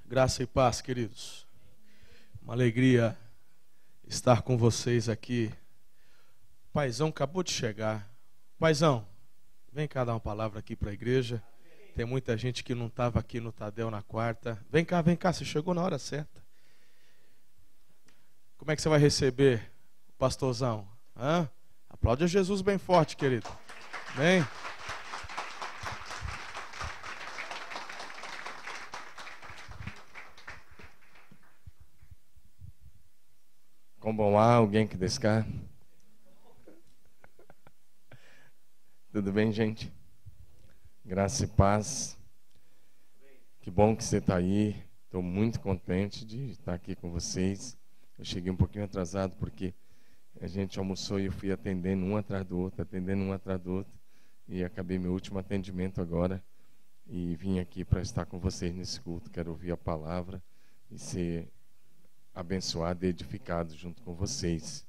Graça e paz, queridos. Uma alegria estar com vocês aqui. Paizão acabou de chegar. Paizão, vem cá dar uma palavra aqui para a igreja. Tem muita gente que não estava aqui no Tadel na quarta. Vem cá, você chegou na hora certa. Como é que você vai receber o pastorzão? Aplaude a Jesus bem forte, querido. Vem. Como há alguém que descar? Tudo bem, gente? Graça e paz. Que bom que você está aí. Estou muito contente de estar aqui com vocês. Eu cheguei um pouquinho atrasado porque a gente almoçou e eu fui atendendo um atrás do outro, e acabei meu último atendimento agora e vim aqui para estar com vocês nesse culto. Quero ouvir a palavra e ser abençoado e edificado junto com vocês.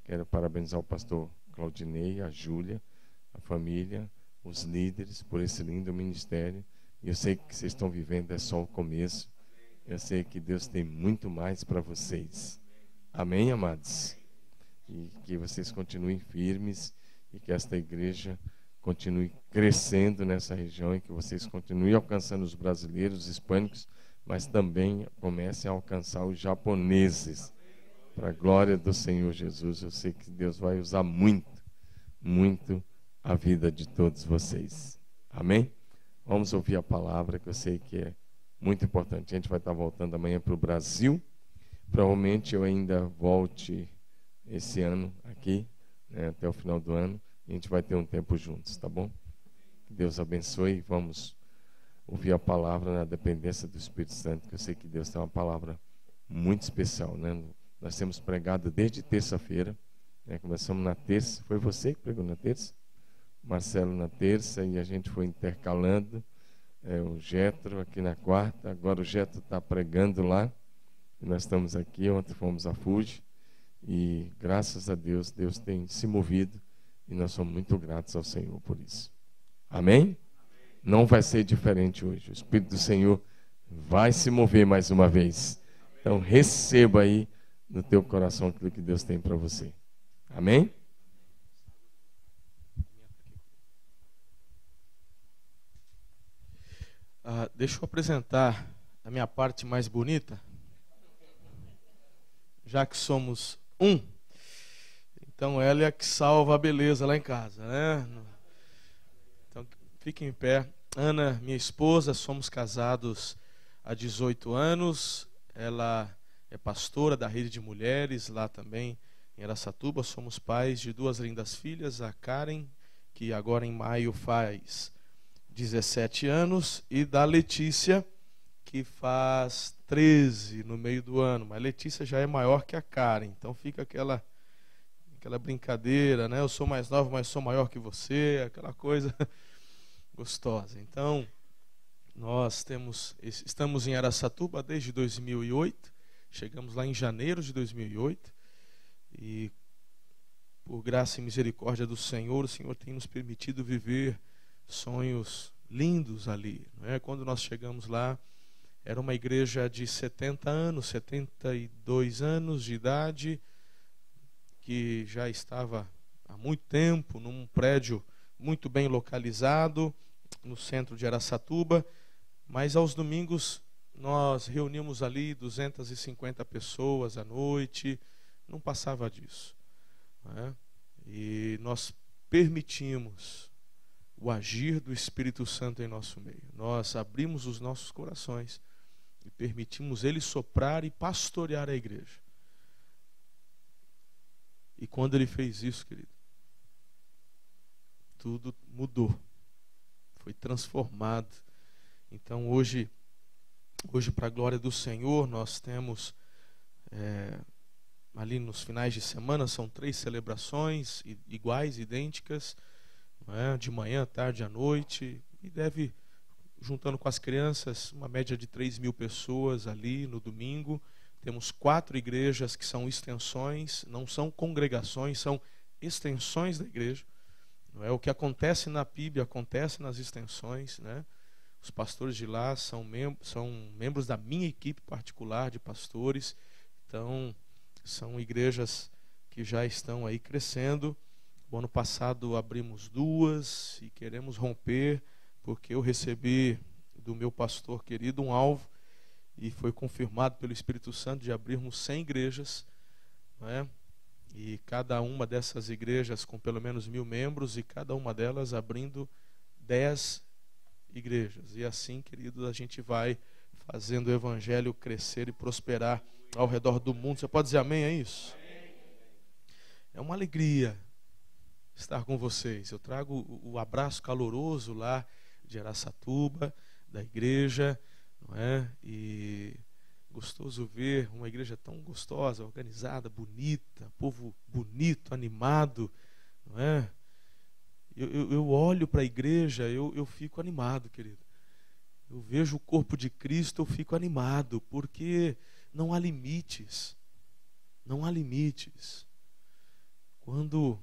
Quero parabenizar o pastor Claudinei, a Júlia, a família, os líderes por esse lindo ministério. E eu sei que o que vocês estão vivendo é só o começo. Eu sei que Deus tem muito mais para vocês. Amém, amados? E que vocês continuem firmes e que esta igreja continue crescendo nessa região e que vocês continuem alcançando os brasileiros, os hispânicos, mas também comecem a alcançar os japoneses, para a glória do Senhor Jesus. Eu sei que Deus vai usar muito, muito a vida de todos vocês. Amém? Vamos ouvir a palavra, que eu sei que é muito importante. A gente vai estar voltando amanhã para o Brasil. Provavelmente eu ainda volte esse ano aqui, né, até o final do ano, e a gente vai ter um tempo juntos, tá bom? Que Deus abençoe. Vamos ouvir a palavra na dependência do Espírito Santo, que eu sei que Deus tem uma palavra muito especial, né? Nós temos pregado desde terça-feira, né? Começamos na terça. Foi você que pregou na terça? Marcelo na terça, e a gente foi intercalando. O Jetro aqui na quarta. Agora o Jetro está pregando lá e nós estamos aqui. Ontem fomos a Fuji e graças a Deus, Deus tem se movido e nós somos muito gratos ao Senhor por isso. Amém? Não vai ser diferente hoje. O Espírito do Senhor vai se mover mais uma vez. Então receba aí no teu coração aquilo que Deus tem para você. Amém? Deixa eu apresentar a minha parte mais bonita. Já que somos um, então ela é a que salva a beleza lá em casa, né? Então fique em pé. Ana, minha esposa, somos casados há 18 anos. Ela é pastora da Rede de Mulheres lá também em Araçatuba. Somos pais de duas lindas filhas, a Karen, que agora em maio faz 17 anos, e da Letícia, que faz 13 no meio do ano. Mas a Letícia já é maior que a Karen, então fica aquela brincadeira, né? Eu sou mais nova, mas sou maior que você, aquela coisa gostosa. Então, nós estamos em Araçatuba desde 2008, chegamos lá em janeiro de 2008, e por graça e misericórdia do Senhor, o Senhor tem nos permitido viver sonhos lindos ali, não é? Quando nós chegamos lá, era uma igreja de 70 anos, 72 anos de idade, que já estava há muito tempo num prédio muito bem localizado, no centro de Araçatuba, mas aos domingos nós reunimos ali 250 pessoas à noite, não passava disso, não é? E nós permitimos o agir do Espírito Santo em nosso meio. Nós abrimos os nossos corações e permitimos Ele soprar e pastorear a igreja. E quando Ele fez isso, querido, tudo mudou, foi transformado. Então hoje para a glória do Senhor, nós temos ali nos finais de semana, são 3 celebrações iguais, idênticas, não é? De manhã, tarde, à noite, e deve, juntando com as crianças, uma média de 3.000 pessoas ali no domingo. Temos 4 igrejas que são extensões, não são congregações, são extensões da igreja, não é? O que acontece na PIB acontece nas extensões, né? Os pastores de lá são membros da minha equipe particular de pastores. Então, são igrejas que já estão aí crescendo. O ano passado abrimos 2 e queremos romper, porque eu recebi do meu pastor querido um alvo e foi confirmado pelo Espírito Santo de abrirmos 100 igrejas, não é? E cada uma dessas igrejas com pelo menos 1.000 membros, e cada uma delas abrindo 10 igrejas. E assim, queridos, a gente vai fazendo o evangelho crescer e prosperar ao redor do mundo. Você pode dizer amém a isso? É uma alegria estar com vocês. Eu trago o abraço caloroso lá de Araçatuba, da igreja, não é? E gostoso ver uma igreja tão gostosa, organizada, bonita, povo bonito, animado, não é? Eu olho para a igreja, eu fico animado, querido. Eu vejo o corpo de Cristo, eu fico animado, porque não há limites. Não há limites. Quando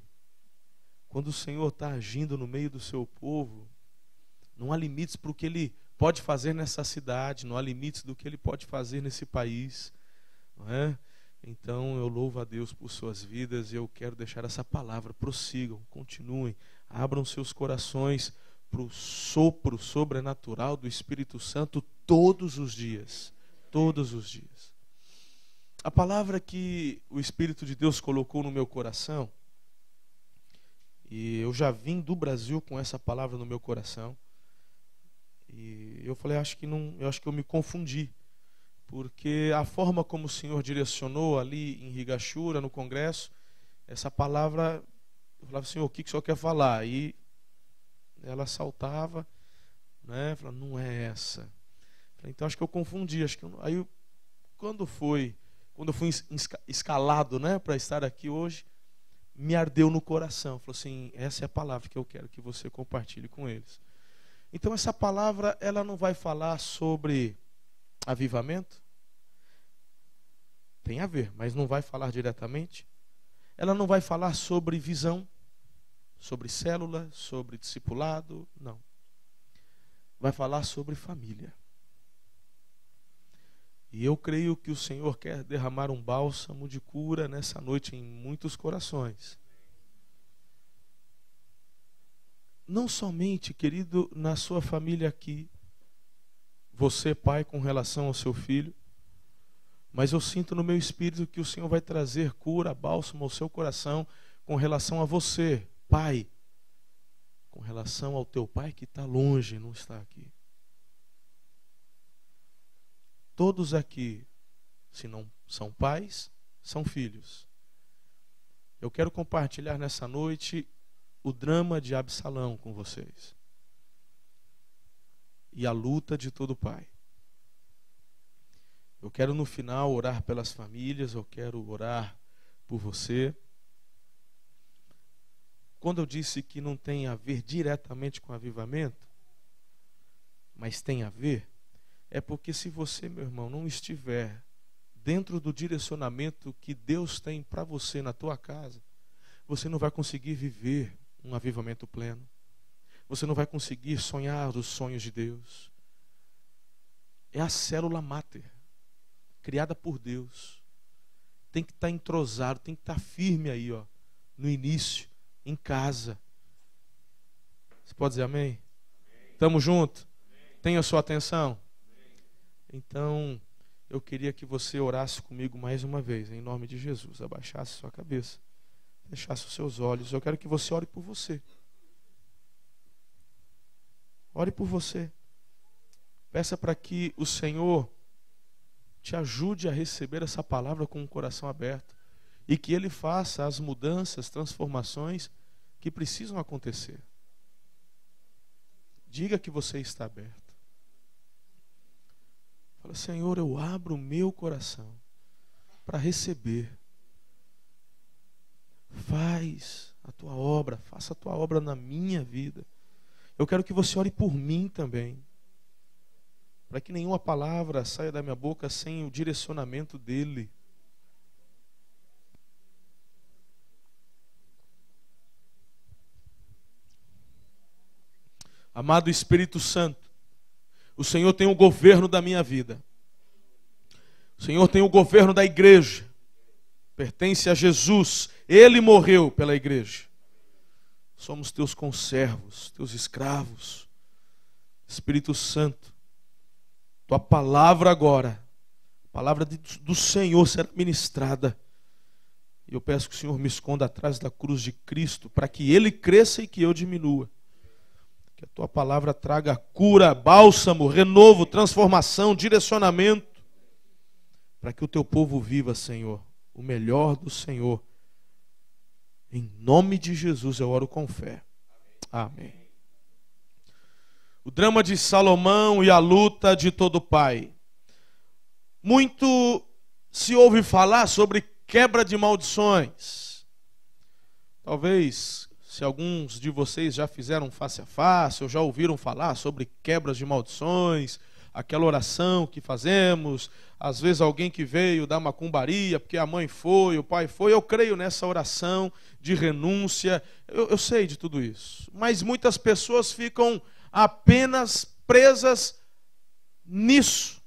o Senhor está agindo no meio do seu povo, não há limites para o que Ele pode fazer nessa cidade, não há limites do que Ele pode fazer nesse país, não é? Então eu louvo a Deus por suas vidas e eu quero deixar essa palavra. Prossigam, continuem, abram seus corações para o sopro sobrenatural do Espírito Santo todos os dias. Todos os dias. A palavra que o Espírito de Deus colocou no meu coração, e eu já vim do Brasil com essa palavra no meu coração, e eu falei, acho que eu me confundi, porque a forma como o Senhor direcionou ali em Rigachura, no congresso, essa palavra, eu falava, Senhor, o que o Senhor quer falar? E ela saltava, né? Falava, não é essa. Falei, então acho que eu confundi. Aí quando eu fui escalado, né, para estar aqui hoje, me ardeu no coração. Falou assim, essa é a palavra que eu quero que você compartilhe com eles. Então essa palavra, ela não vai falar sobre avivamento? Tem a ver, mas não vai falar diretamente. Ela não vai falar sobre visão, sobre célula, sobre discipulado, não. Vai falar sobre família. E eu creio que o Senhor quer derramar um bálsamo de cura nessa noite em muitos corações. Não somente, querido, na sua família aqui, você, pai, com relação ao seu filho, mas eu sinto no meu espírito que o Senhor vai trazer cura, bálsamo ao seu coração com relação a você, pai, com relação ao teu pai que está longe, não está aqui. Todos aqui, se não são pais, são filhos. Eu quero compartilhar nessa noite o drama de Absalão com vocês. E a luta de todo pai. Eu quero no final orar pelas famílias, eu quero orar por você. Quando eu disse que não tem a ver diretamente com avivamento, mas tem a ver, é porque se você, meu irmão, não estiver dentro do direcionamento que Deus tem para você na tua casa, você não vai conseguir viver um avivamento pleno. Você não vai conseguir sonhar os sonhos de Deus. É a célula máter, criada por Deus. Tem que estar entrosado, tem que estar firme aí, ó, no início, em casa. Você pode dizer amém? Estamos juntos? Tenha sua atenção? Então, eu queria que você orasse comigo mais uma vez, em nome de Jesus. Abaixasse sua cabeça, fechasse os seus olhos. Eu quero que você ore por você. Ore por você. Peça para que o Senhor te ajude a receber essa palavra com o coração aberto e que Ele faça as mudanças, transformações que precisam acontecer. Diga que você está aberto. Fala, Senhor, eu abro o meu coração para receber. Faz a tua obra, faça a tua obra na minha vida. Eu quero que você ore por mim também, para que nenhuma palavra saia da minha boca sem o direcionamento dEle. Amado Espírito Santo, O Senhor tem o governo da minha vida. O Senhor tem o governo da igreja. Pertence a Jesus. Ele morreu pela igreja. Somos teus conservos, teus escravos. Espírito Santo, tua palavra agora, a palavra do Senhor será ministrada. E eu peço que o Senhor me esconda atrás da cruz de Cristo, para que Ele cresça e que eu diminua. Que a tua palavra traga cura, bálsamo, renovo, transformação, direcionamento, para que o teu povo viva, Senhor, o melhor do Senhor. Em nome de Jesus eu oro com fé. Amém. O drama de Salomão e a luta de todo pai. Muito se ouve falar sobre quebra de maldições. Talvez, se alguns de vocês já fizeram face a face, ou já ouviram falar sobre quebras de maldições, aquela oração que fazemos, às vezes alguém que veio da macumbaria, porque a mãe foi, o pai foi, eu creio nessa oração de renúncia, eu sei de tudo isso. Mas muitas pessoas ficam apenas presas nisso.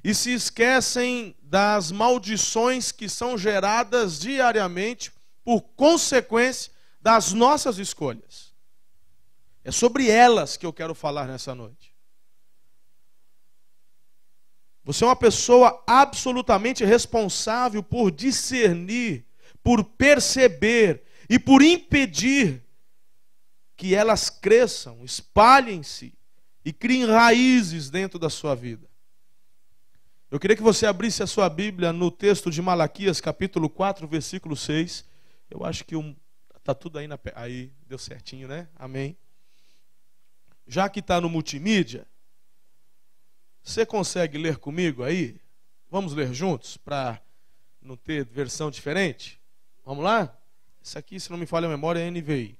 E se esquecem das maldições que são geradas diariamente por consequência das nossas escolhas. É sobre elas que eu quero falar nessa noite. Você é uma pessoa absolutamente responsável por discernir, por perceber e por impedir que elas cresçam, espalhem-se e criem raízes dentro da sua vida. Eu queria que você abrisse a sua Bíblia no texto de Malaquias, capítulo 4, versículo 6. Eu acho que está tudo aí, aí, deu certinho, né? Amém. Já que está no multimídia, você consegue ler comigo aí? Vamos ler juntos, para não ter versão diferente? Vamos lá? Isso aqui, se não me falha a memória, é NVI.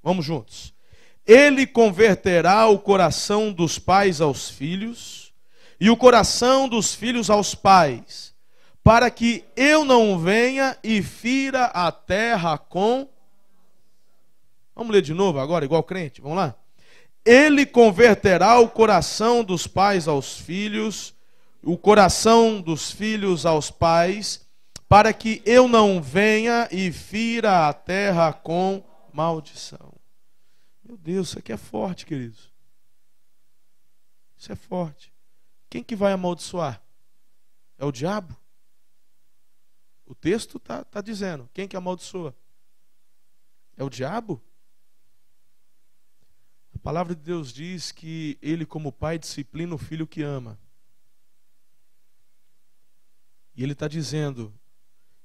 Vamos juntos. Ele converterá o coração dos pais aos filhos e o coração dos filhos aos pais, para que eu não venha e fira a terra com... Vamos ler de novo agora, igual crente? Vamos lá? Ele converterá o coração dos pais aos filhos, o coração dos filhos aos pais, para que eu não venha e fira a terra com maldição. Meu Deus, isso aqui é forte, queridos. Isso é forte. Quem que vai amaldiçoar? É o diabo? O texto está dizendo. Quem que amaldiçoa? É o diabo? A palavra de Deus diz que ele, como pai, disciplina o filho que ama. E ele está dizendo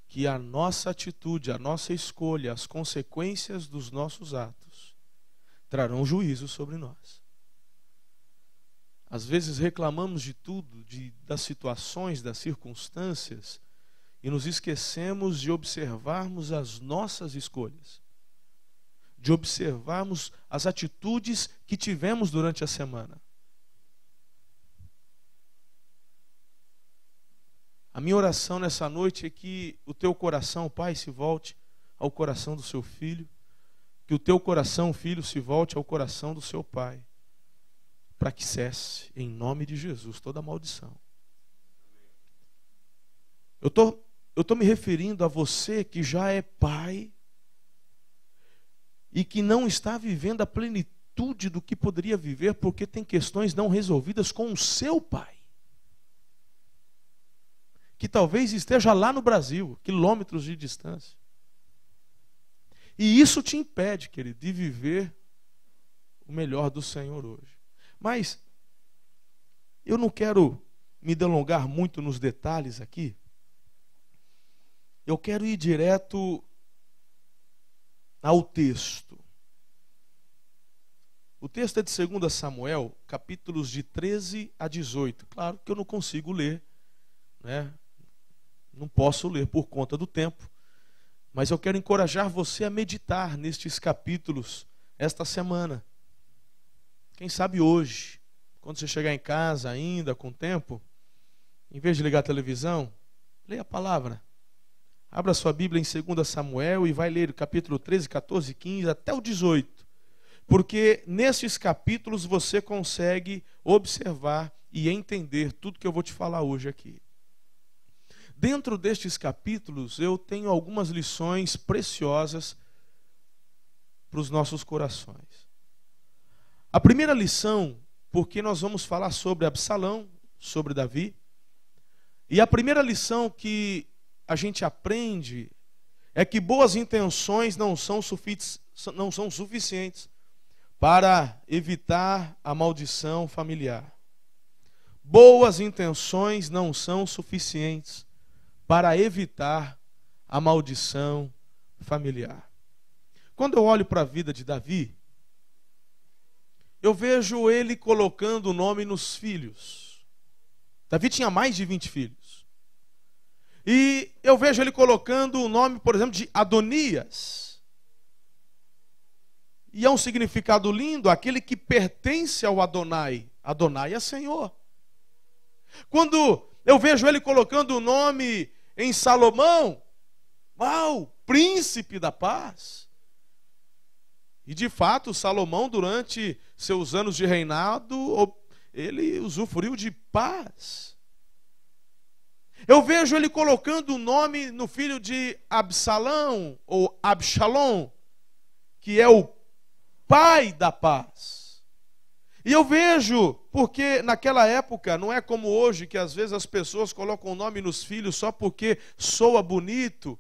que a nossa atitude, a nossa escolha, as consequências dos nossos atos trarão juízo sobre nós. Às vezes reclamamos de tudo, das situações, das circunstâncias, e nos esquecemos de observarmos as nossas escolhas, de observarmos as atitudes que tivemos durante a semana. A minha oração nessa noite é que o teu coração, pai, se volte ao coração do seu filho, que o teu coração, filho, se volte ao coração do seu pai, para que cesse, em nome de Jesus, toda maldição. Eu tô me referindo a você que já é pai e que não está vivendo a plenitude do que poderia viver porque tem questões não resolvidas com o seu pai, que talvez esteja lá no Brasil, quilômetros de distância. E isso te impede, querido, de viver o melhor do Senhor hoje. Mas eu não quero me delongar muito nos detalhes aqui. Eu quero ir direto ao texto. O texto é de 2 Samuel, capítulos de 13 a 18. Claro que eu não consigo ler, né? Não posso ler por conta do tempo. Mas eu quero encorajar você a meditar nestes capítulos esta semana. Quem sabe hoje, quando você chegar em casa ainda com tempo, em vez de ligar a televisão, leia a palavra. Abra sua Bíblia em 2 Samuel e vai ler o capítulo 13, 14, 15 até o 18. porque nesses capítulos você consegue observar e entender tudo que eu vou te falar hoje aqui. Dentro destes capítulos eu tenho algumas lições preciosas para os nossos corações. A primeira lição, porque nós vamos falar sobre Absalão, sobre Davi, e a primeira lição que a gente aprende é que boas intenções não são suficientes para evitar a maldição familiar. Boas intenções não são suficientes para evitar a maldição familiar. Quando eu olho para a vida de Davi, eu vejo ele colocando o nome nos filhos. Davi tinha mais de 20 filhos. E eu vejo ele colocando o nome, por exemplo, de Adonias. E é um significado lindo, aquele que pertence ao Adonai. Adonai é Senhor. Quando eu vejo ele colocando o nome em Salomão, uau, príncipe da paz. E de fato, Salomão, durante seus anos de reinado, ele usufruiu de paz. Eu vejo ele colocando o nome no filho de Absalão, ou Absalom, que é o pai da paz. E eu vejo, porque naquela época, não é como hoje, que às vezes as pessoas colocam o nome nos filhos só porque soa bonito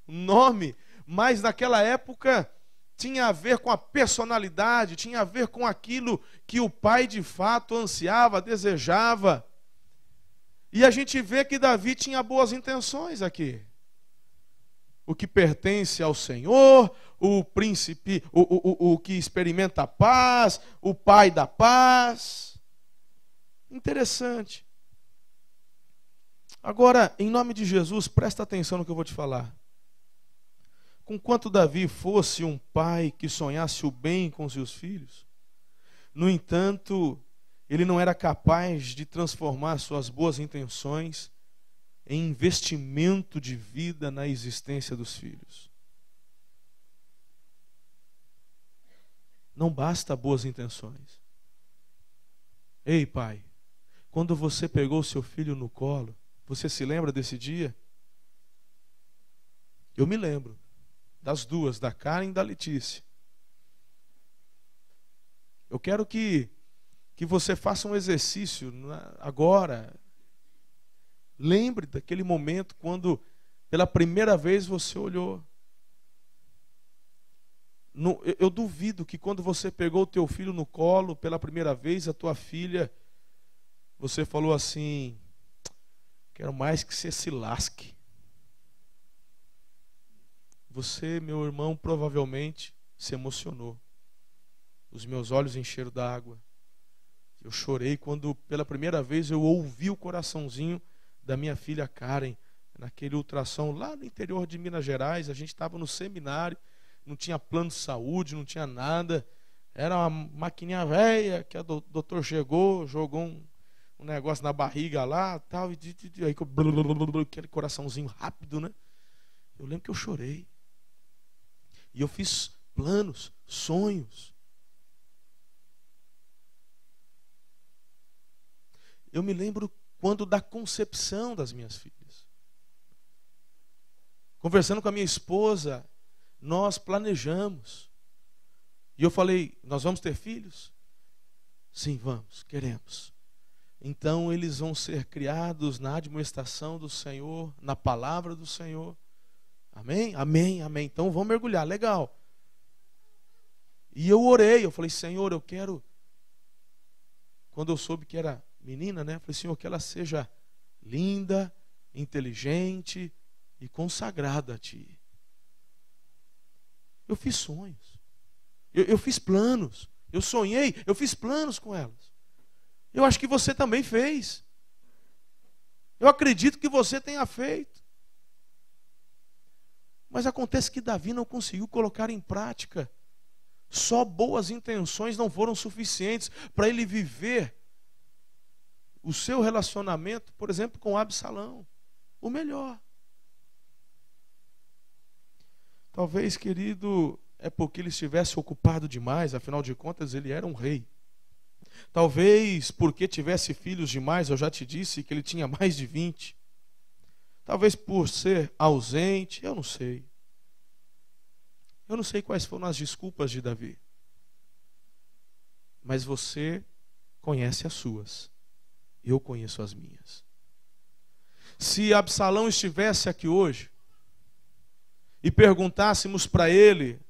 o nome, mas naquela época tinha a ver com a personalidade, tinha a ver com aquilo que o pai de fato ansiava, desejava. E a gente vê que Davi tinha boas intenções aqui. O que pertence ao Senhor, o príncipe, o que experimenta a paz, o pai da paz. Interessante. Agora, em nome de Jesus, presta atenção no que eu vou te falar. Conquanto Davi fosse um pai que sonhasse o bem com seus filhos, no entanto, ele não era capaz de transformar suas boas intenções em investimento de vida na existência dos filhos. Não basta boas intenções. Ei, pai, quando você pegou seu filho no colo, você se lembra desse dia? Eu me lembro das duas, da Karen e da Letícia. Eu quero que você faça um exercício agora. Lembre daquele momento quando pela primeira vez você olhou. Eu duvido que quando você pegou o teu filho no colo pela primeira vez, a tua filha, você falou assim: quero mais que você se lasque. Você, meu irmão, provavelmente se emocionou. Os meus olhos encheram d'água. Eu chorei quando pela primeira vez eu ouvi o coraçãozinho da minha filha Karen, naquele ultrassom lá no interior de Minas Gerais. A gente estava no seminário, não tinha plano de saúde, não tinha nada. Era uma maquininha velha que o doutor chegou, jogou um negócio na barriga lá, tal, e aí aquele coraçãozinho rápido, né? Eu lembro que eu chorei. E eu fiz planos, sonhos. Eu me lembro quando da concepção das minhas filhas. Conversando com a minha esposa, nós planejamos. E eu falei: nós vamos ter filhos? Sim, vamos, queremos. Então eles vão ser criados na admoestação do Senhor, na palavra do Senhor. Amém? Amém, amém. Então vamos mergulhar, legal. E eu orei, eu falei: Senhor, eu quero... Quando eu soube que era menina, né? Eu falei: Senhor, que ela seja linda, inteligente e consagrada a Ti. Eu fiz sonhos. Eu fiz planos. Eu sonhei, eu fiz planos com elas. Eu acho que você também fez. Eu acredito que você tenha feito. Mas acontece que Davi não conseguiu colocar em prática. Só boas intenções não foram suficientes para ele viver o seu relacionamento, por exemplo, com Absalão. O melhor. Talvez, querido, é porque ele estivesse ocupado demais, afinal de contas ele era um rei. Talvez porque tivesse filhos demais, eu já te disse que ele tinha mais de 20. Talvez por ser ausente, eu não sei. Eu não sei quais foram as desculpas de Davi. Mas você conhece as suas. Eu conheço as minhas. Se Absalão estivesse aqui hoje e perguntássemos para ele: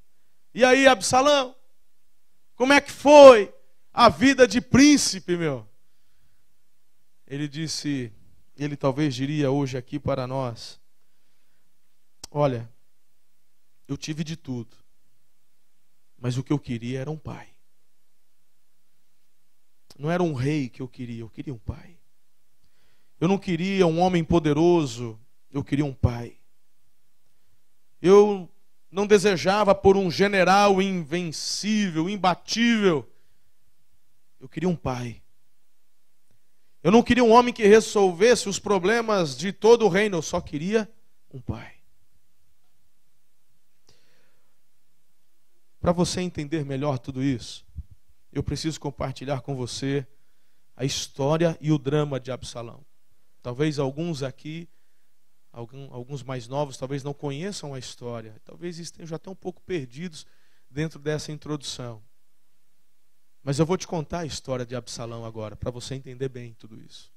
e aí, Absalão, como é que foi a vida de príncipe, meu? Ele talvez diria hoje aqui para nós: olha, eu tive de tudo, mas o que eu queria era um pai. Não era um rei que eu queria um pai. Eu não queria um homem poderoso, eu queria um pai. Eu não desejava por um general invencível, imbatível. Eu queria um pai. Eu não queria um homem que resolvesse os problemas de todo o reino, eu só queria um pai. Para você entender melhor tudo isso, eu preciso compartilhar com você a história e o drama de Absalão. Talvez alguns aqui, alguns mais novos, talvez não conheçam a história. Talvez estejam até um pouco perdidos dentro dessa introdução. Mas eu vou te contar a história de Absalão agora, para você entender bem tudo isso.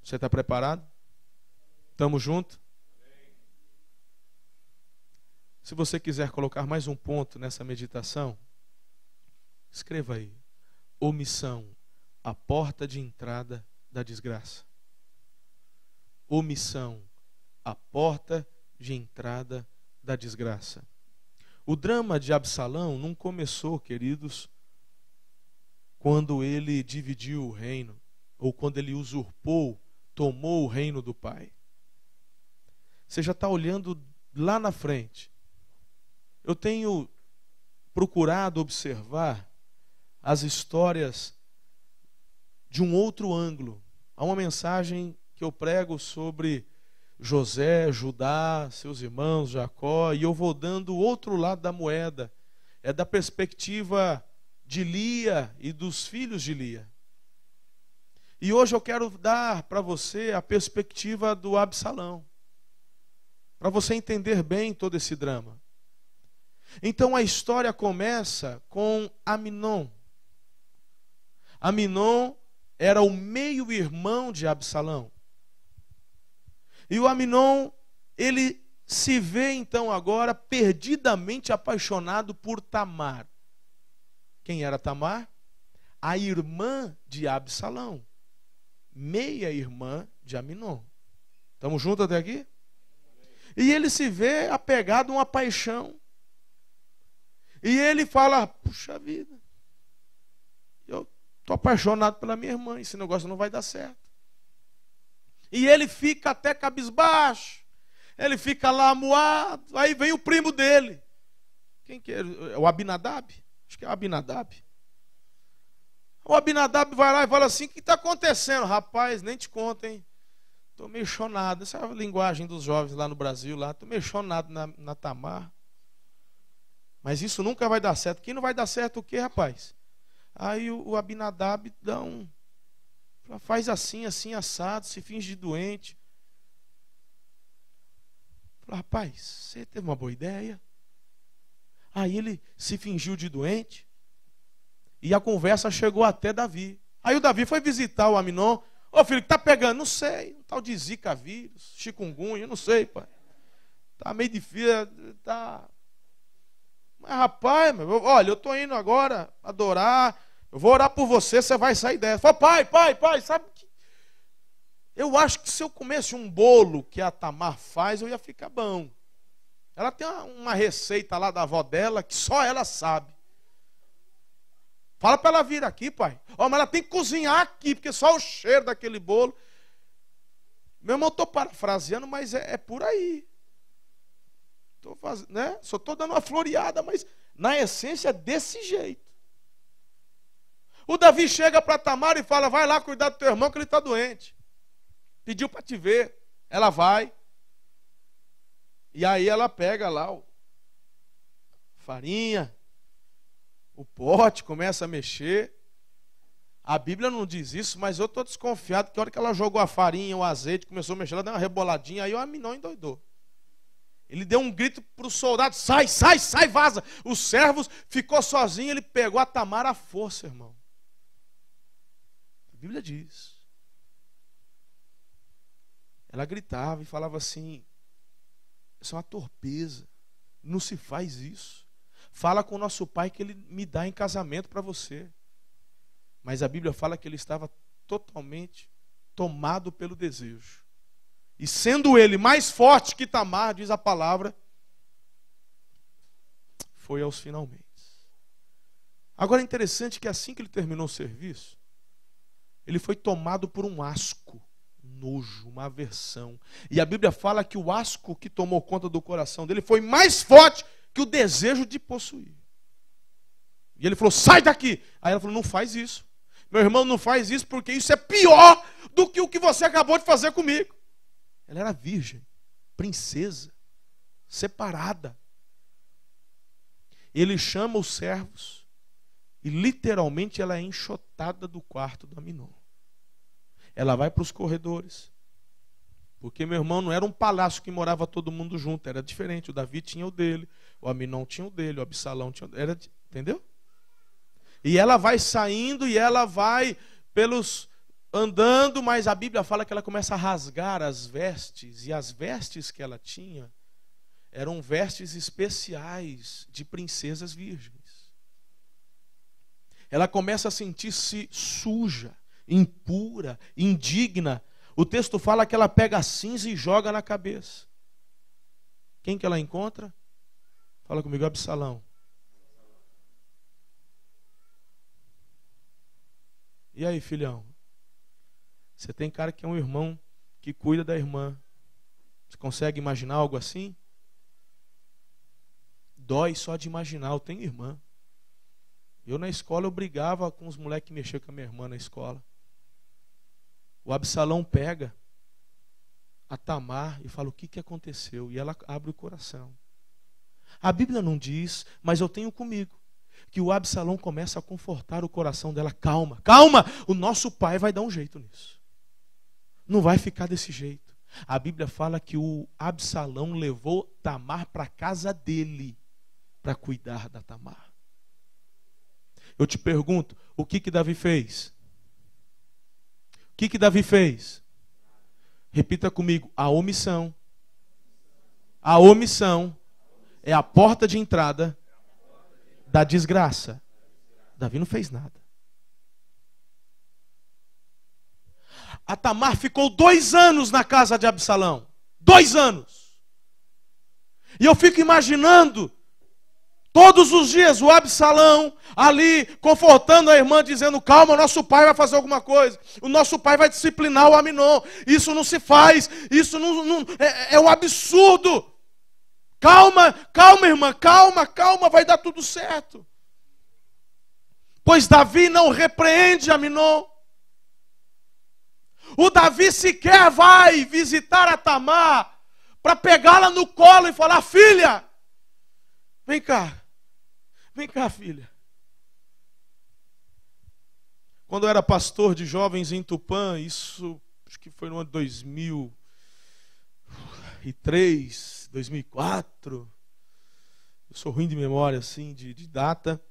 Você está preparado? Estamos juntos? Se você quiser colocar mais um ponto nessa meditação, escreva aí: omissão, a porta de entrada da desgraça. Omissão, a porta de entrada da desgraça. O drama de Absalão não começou, queridos, quando ele dividiu o reino, ou quando ele usurpou, tomou o reino do pai. Você já está olhando lá na frente. Eu tenho procurado observar as histórias de um outro ângulo. Há uma mensagem que eu prego sobre José, Judá, seus irmãos, Jacó, e eu vou dando o outro lado da moeda. É da perspectiva de Lia e dos filhos de Lia. E hoje eu quero dar para você a perspectiva do Absalão, para você entender bem todo esse drama. Então a história começa com Aminon. Aminon era o meio-irmão de Absalão. E o Aminon, ele se vê então agora perdidamente apaixonado por Tamar. Quem era Tamar? A irmã de Absalão. Meia-irmã de Aminon. Estamos juntos até aqui? E ele se vê apegado a uma paixão. E ele fala: puxa vida, eu estou apaixonado pela minha irmã, esse negócio não vai dar certo. E ele fica até cabisbaixo, ele fica lá amuado. Aí vem o primo dele. Quem que é? O Abinadab? Acho que é o Abinadab. O Abinadab vai lá e fala assim: o que está acontecendo? Rapaz, nem te conto, hein? Estou meio chonado. Essa é a linguagem dos jovens lá no Brasil. Estou meio chonado na Tamar. Mas isso nunca vai dar certo. Quem não vai dar certo o quê, rapaz? Aí o Abinadab faz assim, assim, assado, se finge de doente. Fala: rapaz, você teve uma boa ideia. Aí ele se fingiu de doente. E a conversa chegou até Davi. Aí o Davi foi visitar o Aminon. Ô filho, que tá pegando? Não sei. Um tal de zika vírus, chikungunya, eu não sei, pai. Tá meio difícil, tá... Mas rapaz, olha, eu estou indo agora adorar, eu vou orar por você, você vai sair dessa. Fala: pai, sabe que eu acho que se eu comesse um bolo que a Tamar faz, eu ia ficar bom. Ela tem uma receita lá da avó dela que só ela sabe. Fala para ela vir aqui, pai. Mas ela tem que cozinhar aqui, porque só o cheiro daquele bolo. Meu irmão, eu estou parafraseando, mas é por aí. Só estou dando uma floreada, mas na essência é desse jeito. O Davi chega para Tamar e fala: vai lá cuidar do teu irmão que ele está doente. Pediu para te ver. Ela vai. E aí ela pega lá farinha, o pote começa a mexer. A Bíblia não diz isso, mas eu estou desconfiado que a hora que ela jogou a farinha, o azeite, começou a mexer, ela deu uma reboladinha, aí o Aminon endoidou. Ele deu um grito para os soldados: sai, sai, sai, vaza. Os servos, ficou sozinho, ele pegou a Tamar à força, irmão. A Bíblia diz. Ela gritava e falava assim: isso é uma torpeza, não se faz isso. Fala com o nosso pai que ele me dá em casamento para você. Mas a Bíblia fala que ele estava totalmente tomado pelo desejo. E sendo ele mais forte que Tamar, diz a palavra, foi aos finalmente. Agora é interessante que assim que ele terminou o serviço, ele foi tomado por um asco, nojo, uma aversão. E a Bíblia fala que o asco que tomou conta do coração dele foi mais forte que o desejo de possuir. E ele falou: sai daqui. Aí ela falou: não faz isso. Meu irmão, não faz isso, porque isso é pior do que o que você acabou de fazer comigo. Ela era virgem, princesa, separada. Ele chama os servos e literalmente ela é enxotada do quarto do Aminon. Ela vai para os corredores. Porque, meu irmão, não era um palácio que morava todo mundo junto, era diferente. O Davi tinha o dele, o Aminon tinha o dele, o Absalão tinha o dele. Entendeu? E ela vai saindo e ela vai pelos andando, mas a Bíblia fala que ela começa a rasgar as vestes, e as vestes que ela tinha eram vestes especiais de princesas virgens. Ela começa a sentir-se suja, impura, indigna. O texto fala que ela pega a cinza e joga na cabeça. Quem que ela encontra? Fala comigo: Absalão. E aí, filhão? Você tem cara que é um irmão que cuida da irmã. Você consegue imaginar algo assim? Dói só de imaginar. Eu tenho irmã. Eu na escola eu brigava com os moleques que mexiam com a minha irmã na escola. O Absalão pega a Tamar e fala: o que aconteceu? E ela abre o coração. A Bíblia não diz, mas eu tenho comigo, que o Absalão começa a confortar o coração dela. Calma, calma, o nosso pai vai dar um jeito nisso. Não vai ficar desse jeito. A Bíblia fala que o Absalão levou Tamar para a casa dele para cuidar da Tamar. Eu te pergunto, o que Davi fez? O que Davi fez? Repita comigo: a omissão. A omissão é a porta de entrada da desgraça. Davi não fez nada. A Tamar ficou 2 anos na casa de Absalão. 2 anos. E eu fico imaginando, todos os dias, o Absalão ali, confortando a irmã, dizendo: calma, o nosso pai vai fazer alguma coisa. O nosso pai vai disciplinar o Aminon. Isso não se faz. Isso não é um absurdo. Calma, calma, irmã, calma, calma, vai dar tudo certo. Pois Davi não repreende Aminon. O Davi sequer vai visitar a Tamar para pegá-la no colo e falar: filha, vem cá, filha. Quando eu era pastor de jovens em Tupã, isso acho que foi no ano de 2003, 2004, eu sou ruim de memória assim, de data.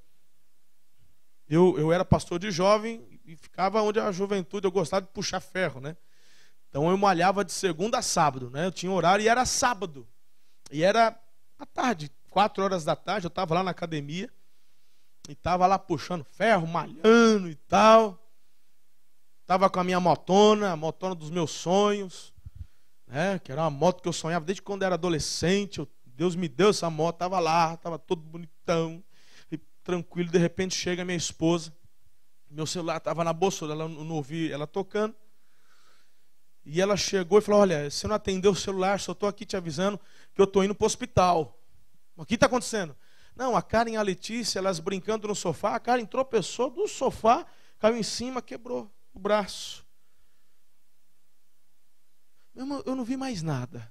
Eu era pastor de jovem e ficava onde a juventude, eu gostava de puxar ferro, né? Então eu malhava de segunda a sábado, né? Eu tinha horário e era sábado. E era à tarde, 4 horas da tarde, eu estava lá na academia e estava lá puxando ferro, malhando e tal. Estava com a minha motona, a motona dos meus sonhos, né? Que era uma moto que eu sonhava desde quando eu era adolescente. Deus me deu essa moto, estava lá, estava todo bonitão, e tranquilo. De repente chega a minha esposa, meu celular estava na bolsa, ela não ouvi ela tocando. E ela chegou e falou: olha, você não atendeu o celular, só estou aqui te avisando que eu estou indo para o hospital. O que está acontecendo? Não, a Karen e a Letícia, elas brincando no sofá, a Karen tropeçou do sofá, caiu em cima, quebrou o braço. Meu irmão, eu não vi mais nada.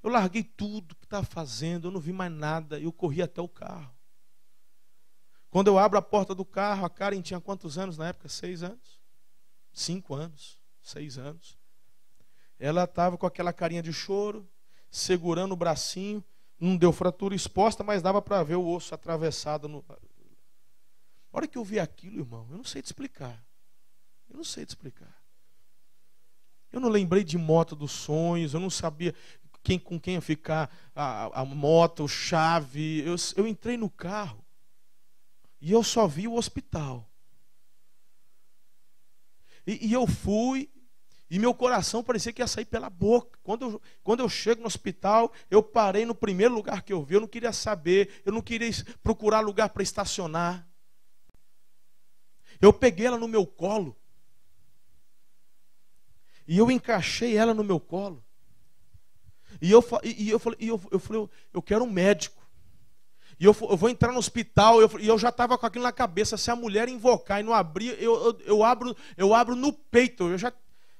Eu larguei tudo que estava fazendo, eu não vi mais nada, eu corri até o carro. Quando eu abro a porta do carro, a Karen tinha quantos anos na época? 6 anos? 5 anos? 6 anos? Ela estava com aquela carinha de choro, segurando o bracinho, não deu fratura exposta, mas dava para ver o osso atravessado. A hora que eu vi aquilo, irmão, eu não sei te explicar. Eu não sei te explicar. Eu não lembrei de moto dos sonhos, eu não sabia com quem ia ficar a moto, chave. Eu entrei no carro e eu só vi o hospital. E eu fui, e meu coração parecia que ia sair pela boca. Quando eu chego no hospital, eu parei no primeiro lugar que eu vi. Eu não queria saber, eu não queria procurar lugar para estacionar. Eu peguei ela no meu colo. E eu encaixei ela no meu colo. E eu falei, eu quero um médico. E eu vou entrar no hospital. E eu já estava com aquilo na cabeça. Se a mulher invocar e não abrir, eu abro no peito.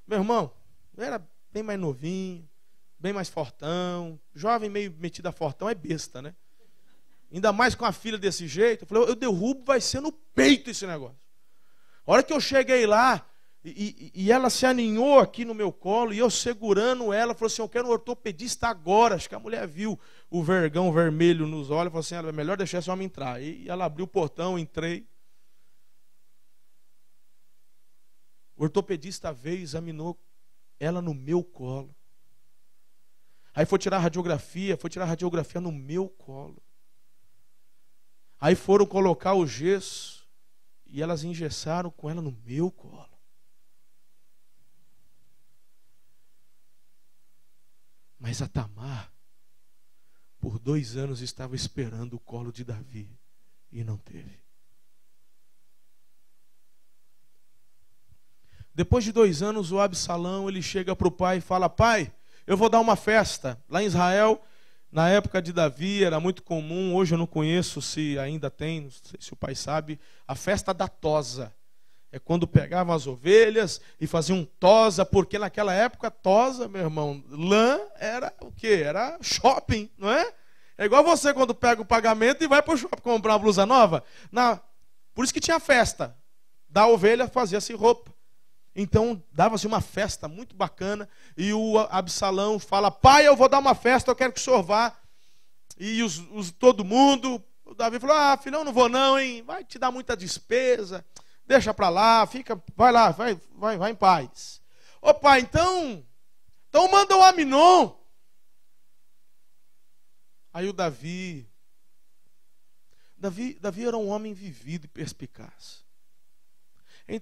Meu irmão, eu era bem mais novinho, bem mais fortão. Jovem meio metido a fortão é besta, né? Ainda mais com a filha desse jeito. Eu falei, eu derrubo, vai ser no peito esse negócio. A hora que eu cheguei lá, e ela se aninhou aqui no meu colo, e eu segurando ela, falou assim, eu quero um ortopedista agora. Acho que a mulher viu o vergão vermelho nos olhos, falou assim, é melhor deixar esse homem entrar. E ela abriu o portão, entrei. O ortopedista veio e examinou ela no meu colo. Aí foi tirar a radiografia no meu colo. Aí foram colocar o gesso, e elas engessaram com ela no meu colo. Mas a Tamar, por 2 anos, estava esperando o colo de Davi e não teve. Depois de 2 anos, o Absalão, ele chega para o pai e fala, pai, eu vou dar uma festa. Lá em Israel, na época de Davi, era muito comum, hoje eu não conheço se ainda tem, não sei se o pai sabe, a festa da tosa. É quando pegavam as ovelhas e faziam tosa, porque naquela época tosa, meu irmão, lã era o quê? Era shopping, não é? É igual você quando pega o pagamento e vai para o shopping comprar uma blusa nova. Por isso que tinha festa. Da ovelha fazia-se roupa. Então dava-se uma festa muito bacana. E o Absalão fala, pai, eu vou dar uma festa, eu quero que o senhor vá. E todo mundo, o Davi falou, filhão, não vou não, hein? Vai te dar muita despesa. Deixa para lá, vai lá, vai em paz. Ô pai, então manda o Aminon. Aí o Davi era um homem vivido e perspicaz. É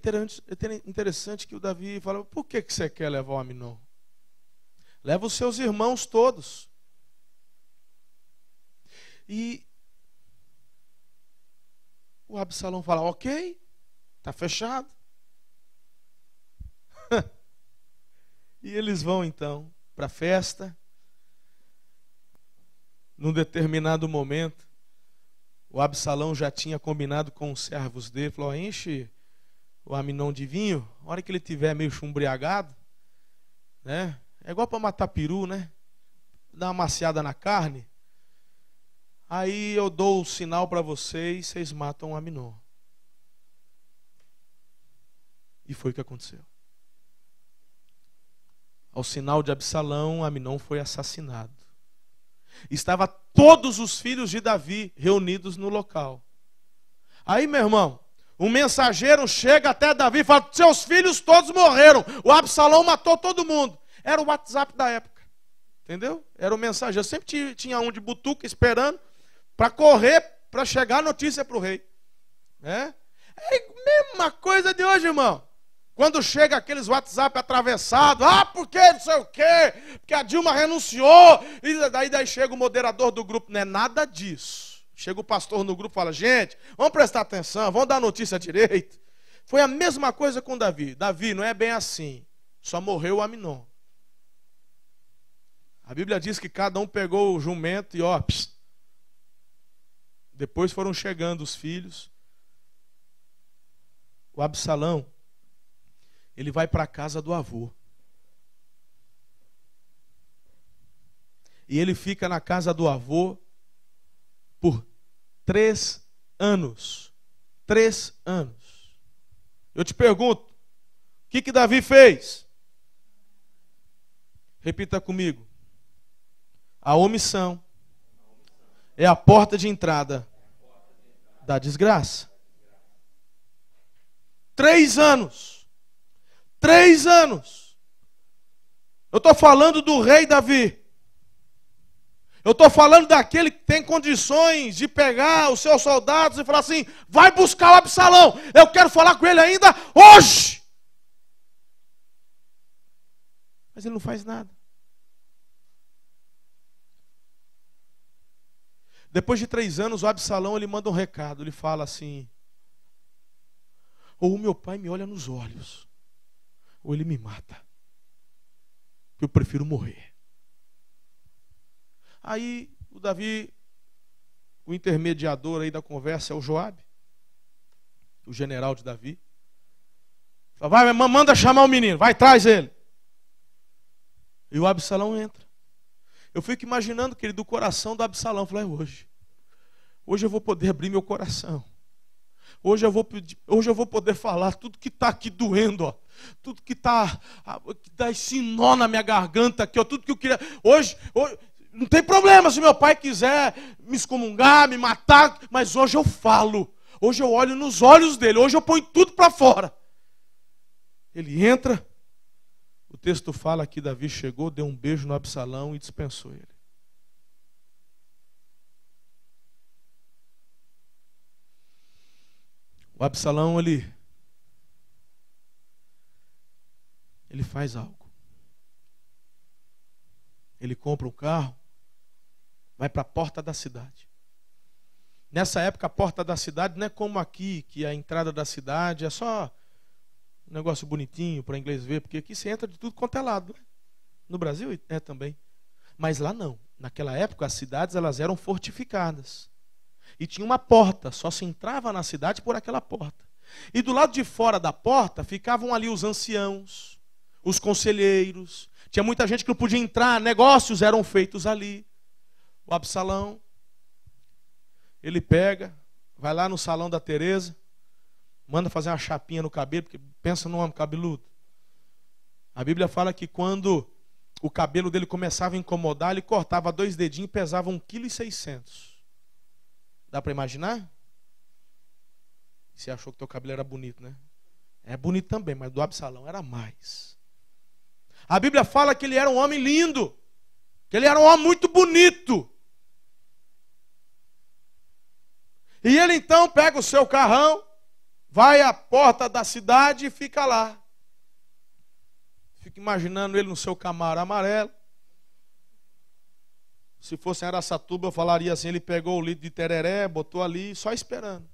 interessante que o Davi fala, por que você quer levar o Aminon? Leva os seus irmãos todos. E o Absalão fala, ok. Está fechado. E eles vão então para a festa. Num determinado momento, o Absalão já tinha combinado com os servos dele. Falou, enche o Aminon de vinho. A hora que ele estiver meio chumbriagado, né? É igual para matar peru, né? Dá uma maciada na carne. Aí eu dou o sinal para vocês, vocês matam o Aminon. E foi o que aconteceu. Ao sinal de Absalão, Aminon foi assassinado. Estava todos os filhos de Davi reunidos no local. Aí, meu irmão, um mensageiro chega até Davi e fala, seus filhos todos morreram. O Absalão matou todo mundo. Era o WhatsApp da época. Entendeu? Era o mensageiro. Sempre tinha um de butuca esperando para correr, para chegar a notícia para o rei. É a mesma coisa de hoje, irmão. Quando chega aqueles WhatsApp atravessados, porque não sei o quê, porque a Dilma renunciou, e daí chega o moderador do grupo, não é nada disso. Chega o pastor no grupo e fala, gente, vamos prestar atenção, vamos dar a notícia direito. Foi a mesma coisa com Davi. Davi, não é bem assim, só morreu o Aminon. A Bíblia diz que cada um pegou o jumento e depois foram chegando os filhos. O Absalão, ele vai para a casa do avô. E ele fica na casa do avô por 3 anos. 3 anos. Eu te pergunto, o que Davi fez? Repita comigo. A omissão é a porta de entrada da desgraça. 3 anos. 3 anos. Eu estou falando do rei Davi. Eu estou falando daquele que tem condições de pegar os seus soldados e falar assim, vai buscar o Absalão. Eu quero falar com ele ainda hoje. Mas ele não faz nada. Depois de 3 anos, o Absalão ele manda um recado. Ele fala assim, ou o meu pai me olha nos olhos, ou ele me mata. Eu prefiro morrer. Aí o Davi, o intermediador aí da conversa é o Joabe, o general de Davi. Fala, vai, manda chamar o menino, vai, traz ele. E o Absalão entra. Eu fico imaginando, querido, o coração do Absalão. Eu falei, hoje eu vou poder abrir meu coração. Hoje eu vou poder falar tudo que está aqui doendo, ó. Tudo que dá esse nó na minha garganta aqui, ó. Tudo que eu queria. Hoje não tem problema se meu pai quiser me excomungar, me matar, mas hoje eu falo. Hoje eu olho nos olhos dele. Hoje eu ponho tudo para fora. Ele entra. O texto fala que Davi chegou, deu um beijo no Absalão e dispensou ele. O Absalão, ele faz algo. Ele compra um carro, vai para a porta da cidade. Nessa época, a porta da cidade não é como aqui, que a entrada da cidade é só um negócio bonitinho para inglês ver, porque aqui você entra de tudo quanto é lado. Né? No Brasil é também. Mas lá não. Naquela época, as cidades elas eram fortificadas. E tinha uma porta, só se entrava na cidade por aquela porta. E do lado de fora da porta ficavam ali os anciãos, os conselheiros. Tinha muita gente que não podia entrar, negócios eram feitos ali. O Absalão, ele pega, vai lá no salão da Teresa, manda fazer uma chapinha no cabelo, porque pensa num homem cabeludo. A Bíblia fala que quando o cabelo dele começava a incomodar, ele cortava 2 dedinhos e pesava 1,6 kg. Dá para imaginar? Você achou que teu cabelo era bonito, né? É bonito também, mas do Absalão era mais. A Bíblia fala que ele era um homem lindo, que ele era um homem muito bonito. E ele então pega o seu carrão, vai à porta da cidade e fica lá. Fica imaginando ele no seu Camaro amarelo. Se fosse em Araçatuba, eu falaria assim, ele pegou o litro de tereré, botou ali, só esperando.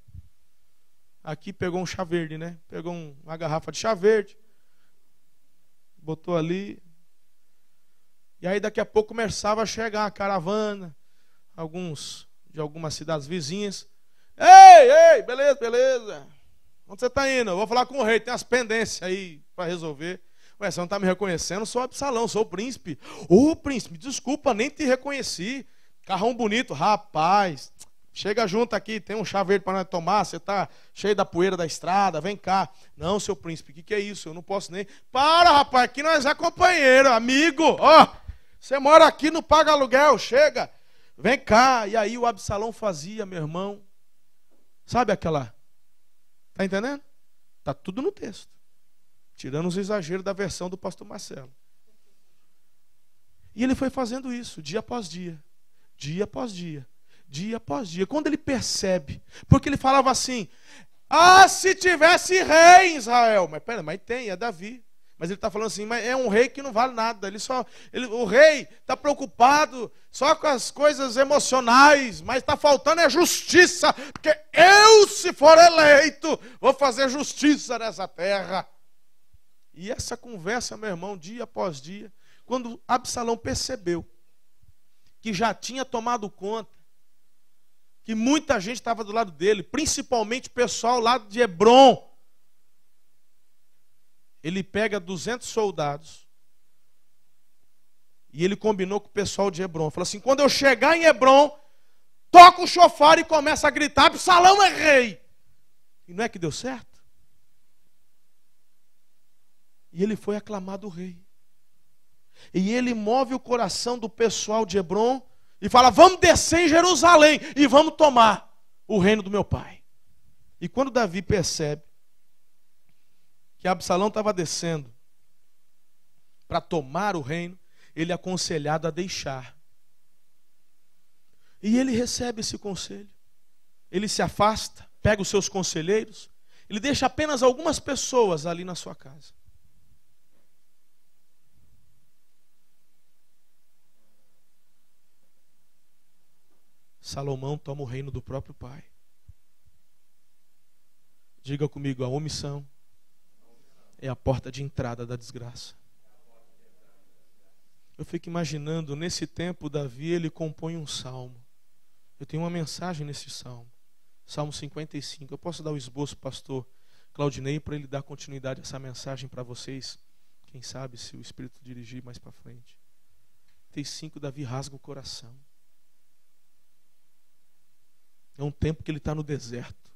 Aqui pegou um chá verde, né? Pegou uma garrafa de chá verde, botou ali. E aí daqui a pouco começava a chegar a caravana, alguns de algumas cidades vizinhas. Ei, beleza. Onde você está indo? Eu vou falar com o rei, tem umas pendências aí para resolver. Ué, você não está me reconhecendo? Eu sou Absalão, sou o príncipe. Ô, príncipe, desculpa, nem te reconheci. Carrão bonito, rapaz. Chega junto aqui, tem um chá verde para nós tomar. Você está cheio da poeira da estrada, vem cá. Não, seu príncipe, o que é isso? Eu não posso nem... Para, rapaz, aqui nós é companheiro, amigo. Ó, você mora aqui, não paga aluguel, chega. Vem cá. E aí o Absalão fazia, meu irmão. Sabe aquela... Está entendendo? Está tudo no texto. Tirando os exageros da versão do pastor Marcelo. E ele foi fazendo isso, dia após dia. Dia após dia. Dia após dia. Quando ele percebe, porque ele falava assim, se tivesse rei em Israel. Mas pera, mas tem, é Davi. Mas ele está falando assim, mas é um rei que não vale nada. O rei está preocupado só com as coisas emocionais, mas está faltando é justiça. Porque eu, se for eleito, vou fazer justiça nessa terra. E essa conversa, meu irmão, dia após dia, quando Absalão percebeu que já tinha tomado conta, que muita gente estava do lado dele, principalmente o pessoal lá de Hebrom, ele pega 200 soldados, E ele combinou com o pessoal de Hebrom. Falou assim, quando eu chegar em Hebrom, toca o chofar e começa a gritar, Absalão é rei. E não é que deu certo? E ele foi aclamado rei. E ele move o coração do pessoal de Hebrom e fala, vamos descer em Jerusalém e vamos tomar o reino do meu pai. E quando Davi percebe que Absalão estava descendo para tomar o reino, ele é aconselhado a deixar. E ele recebe esse conselho. Ele se afasta, pega os seus conselheiros, ele deixa apenas algumas pessoas ali na sua casa. Salomão toma o reino do próprio pai. Diga comigo, a omissão é a porta de entrada da desgraça. Eu fico imaginando, nesse tempo, Davi, ele compõe um salmo. Eu tenho uma mensagem nesse salmo. Salmo 55. Eu posso dar o esboço, pastor Claudinei, para ele dar continuidade a essa mensagem para vocês. Quem sabe, se o Espírito dirigir mais para frente. 55, Davi rasga o coração. É um tempo que ele está no deserto.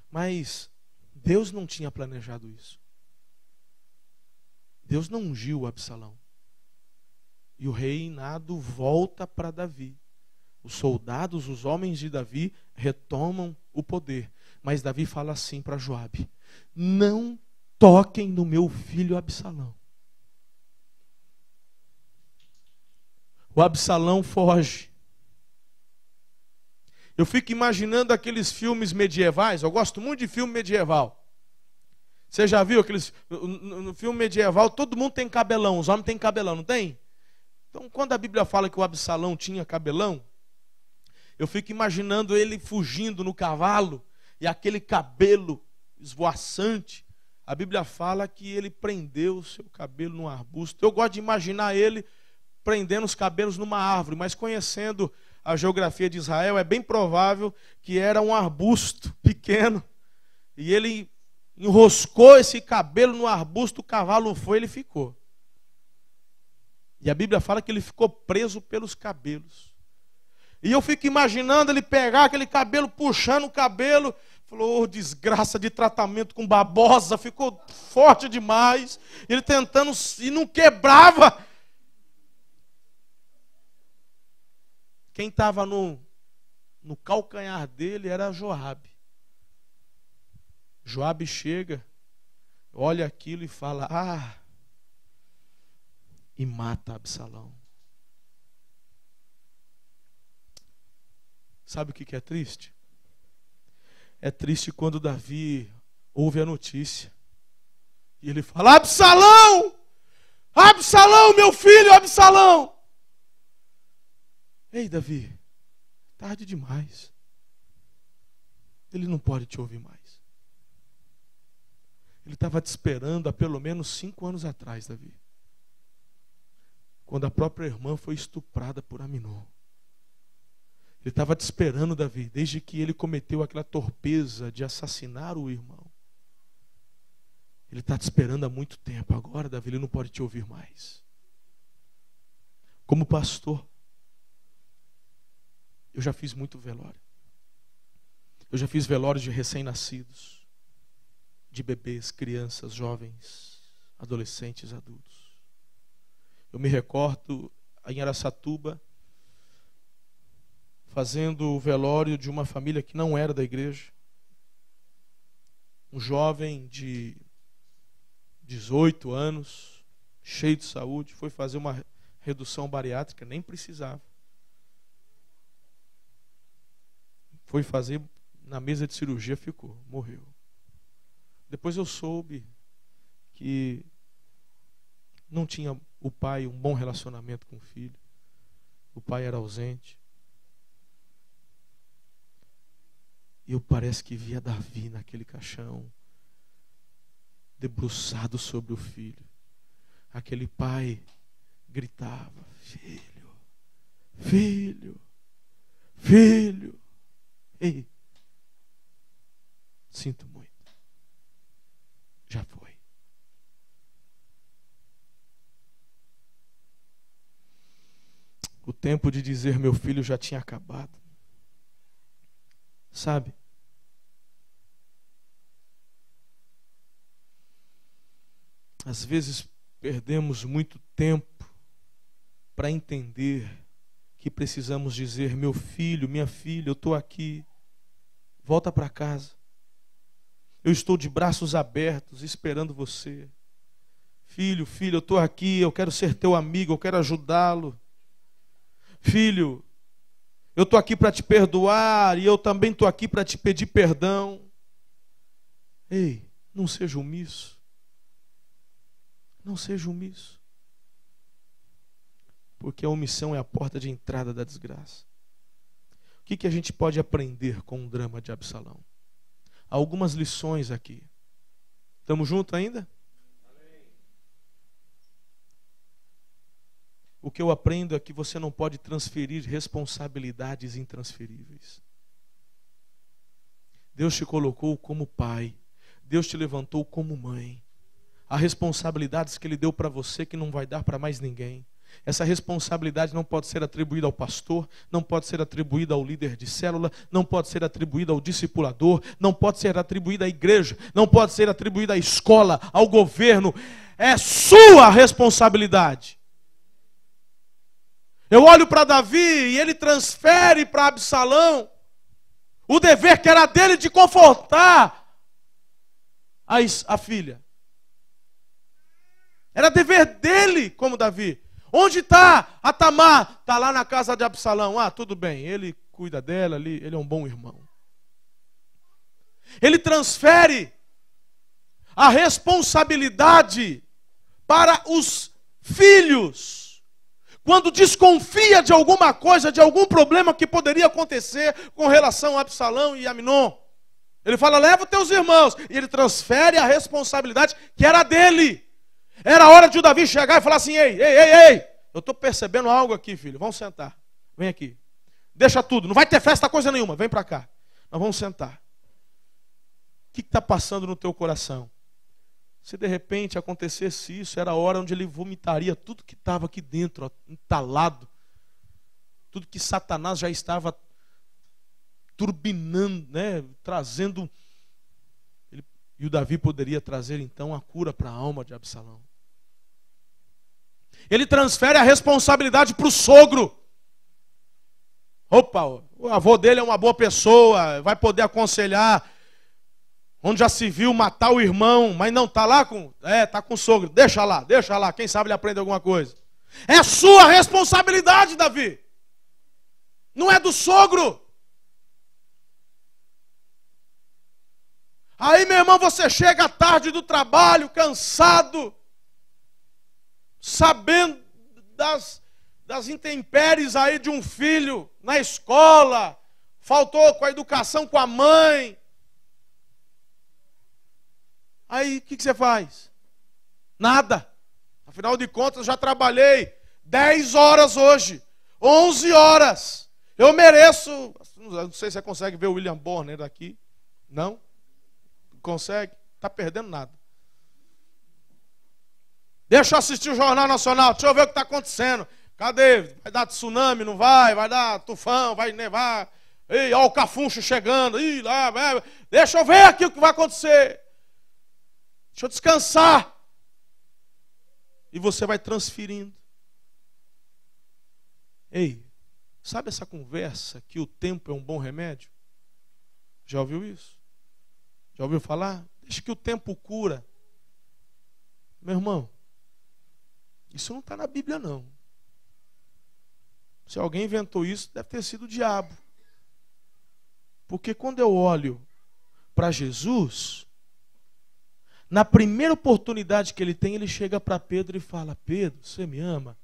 Mas Deus não tinha planejado isso. Deus não ungiu Absalão. E o reinado volta para Davi. Os soldados, os homens de Davi retomam o poder. Mas Davi fala assim para Joabe: não toquem no meu filho Absalão. O Absalão foge. Eu fico imaginando aqueles filmes medievais. Eu gosto muito de filme medieval. Você já viu aqueles... No filme medieval todo mundo tem cabelão. Os homens têm cabelão, não tem? Então quando a Bíblia fala que o Absalão tinha cabelão, eu fico imaginando ele fugindo no cavalo e aquele cabelo esvoaçante. A Bíblia fala que ele prendeu o seu cabelo num arbusto. Eu gosto de imaginar ele prendendo os cabelos numa árvore, mas conhecendo a geografia de Israel, é bem provável que era um arbusto pequeno. E ele enroscou esse cabelo no arbusto, o cavalo foi, ele ficou. E a Bíblia fala que ele ficou preso pelos cabelos. E eu fico imaginando ele pegar aquele cabelo, puxando o cabelo. Falou, oh, desgraça de tratamento com babosa, ficou forte demais. Ele tentando, e não quebrava. Quem estava no calcanhar dele era Joabe. Joabe chega, olha aquilo e fala, e mata Absalão. Sabe o que é triste? É triste quando Davi ouve a notícia. E ele fala, Absalão! Absalão, meu filho, Absalão! Ei, Davi, tarde demais. Ele não pode te ouvir mais. Ele estava te esperando há pelo menos 5 anos atrás, Davi. Quando a própria irmã foi estuprada por Aminon. Ele estava te esperando, Davi, desde que ele cometeu aquela torpeza de assassinar o irmão. Ele está te esperando há muito tempo. Agora, Davi, ele não pode te ouvir mais. Como pastor, eu já fiz muito velório. Eu já fiz velório de recém-nascidos, de bebês, crianças, jovens, adolescentes, adultos. Eu me recordo em Araçatuba, fazendo o velório de uma família que não era da igreja. Um jovem de 18 anos, cheio de saúde, foi fazer uma redução bariátrica, nem precisava. Foi fazer, na mesa de cirurgia ficou, morreu. Depois eu soube que não tinha o pai um bom relacionamento com o filho. O pai era ausente. E eu parece que via Davi naquele caixão, debruçado sobre o filho. Aquele pai gritava, filho, filho, filho. Ei, sinto muito. Já foi. tempo de dizer meu filho já tinha acabado. Sabe? Às vezes perdemos muito tempo para entender que precisamos dizer: meu filho, minha filha, eu estou aqui, volta para casa. Eu estou de braços abertos esperando você. Filho, filho, eu estou aqui, eu quero ser teu amigo, eu quero ajudá-lo. Filho, eu estou aqui para te perdoar e eu também estou aqui para te pedir perdão. Ei, não seja omisso. Não seja omisso. Porque a omissão é a porta de entrada da desgraça. O que a gente pode aprender com o drama de Absalão? Há algumas lições aqui. Estamos juntos ainda? O que eu aprendo é que você não pode transferir responsabilidades intransferíveis. Deus te colocou como pai. Deus te levantou como mãe. Há responsabilidades que Ele deu para você que não vai dar para mais ninguém. Essa responsabilidade não pode ser atribuída ao pastor, não pode ser atribuída ao líder de célula, não pode ser atribuída ao discipulador, não pode ser atribuída à igreja, não pode ser atribuída à escola, ao governo. É sua responsabilidade. Eu olho para Davi e ele transfere para Absalão o dever que era dele de confortar a filha. Era dever dele como Davi. Onde está a Tamar? Está lá na casa de Absalão. Ah, tudo bem, ele cuida dela, ele é um bom irmão. Ele transfere a responsabilidade para os filhos. Quando desconfia de alguma coisa, de algum problema que poderia acontecer com relação a Absalão e Aminon. Ele fala: leva os teus irmãos. E ele transfere a responsabilidade que era dele. Era hora de o Davi chegar e falar assim: ei, eu estou percebendo algo aqui, filho, vamos sentar, vem aqui, deixa tudo, não vai ter festa coisa nenhuma, vem para cá, nós vamos sentar. O que está passando no teu coração? Se de repente acontecesse isso, era a hora onde ele vomitaria tudo que estava aqui dentro, ó, entalado, tudo que Satanás já estava turbinando, né, trazendo. E o Davi poderia trazer então a cura para a alma de Absalão. Ele transfere a responsabilidade para o sogro. Opa, o avô dele é uma boa pessoa, vai poder aconselhar. Onde já se viu matar o irmão, mas não está lá com... está com o sogro, deixa lá, quem sabe ele aprende alguma coisa. É sua responsabilidade, Davi. Não é do sogro. Aí, meu irmão, você chega à tarde do trabalho, cansado, sabendo das intempéries aí de um filho na escola, faltou com a educação com a mãe. Aí, o que você faz? Nada. Afinal de contas, já trabalhei 10 horas hoje, 11 horas. Eu mereço... Não sei se você consegue ver o William Bonner daqui. Não? Consegue? Está perdendo nada. Deixa eu assistir o Jornal Nacional, deixa eu ver o que está acontecendo. Cadê? Vai dar tsunami, não vai? Vai dar tufão, vai nevar. Ih, olha o cafuncho chegando. Ih, lá, vai. Deixa eu ver aqui o que vai acontecer. Deixa eu descansar. E você vai transferindo. Ei, sabe essa conversa que o tempo é um bom remédio? Já ouviu isso? Já ouviu falar? Deixa que o tempo cura. Meu irmão, isso não está na Bíblia, não. Se alguém inventou isso, deve ter sido o diabo. Porque quando eu olho para Jesus, na primeira oportunidade que ele tem, ele chega para Pedro e fala: Pedro, você me ama?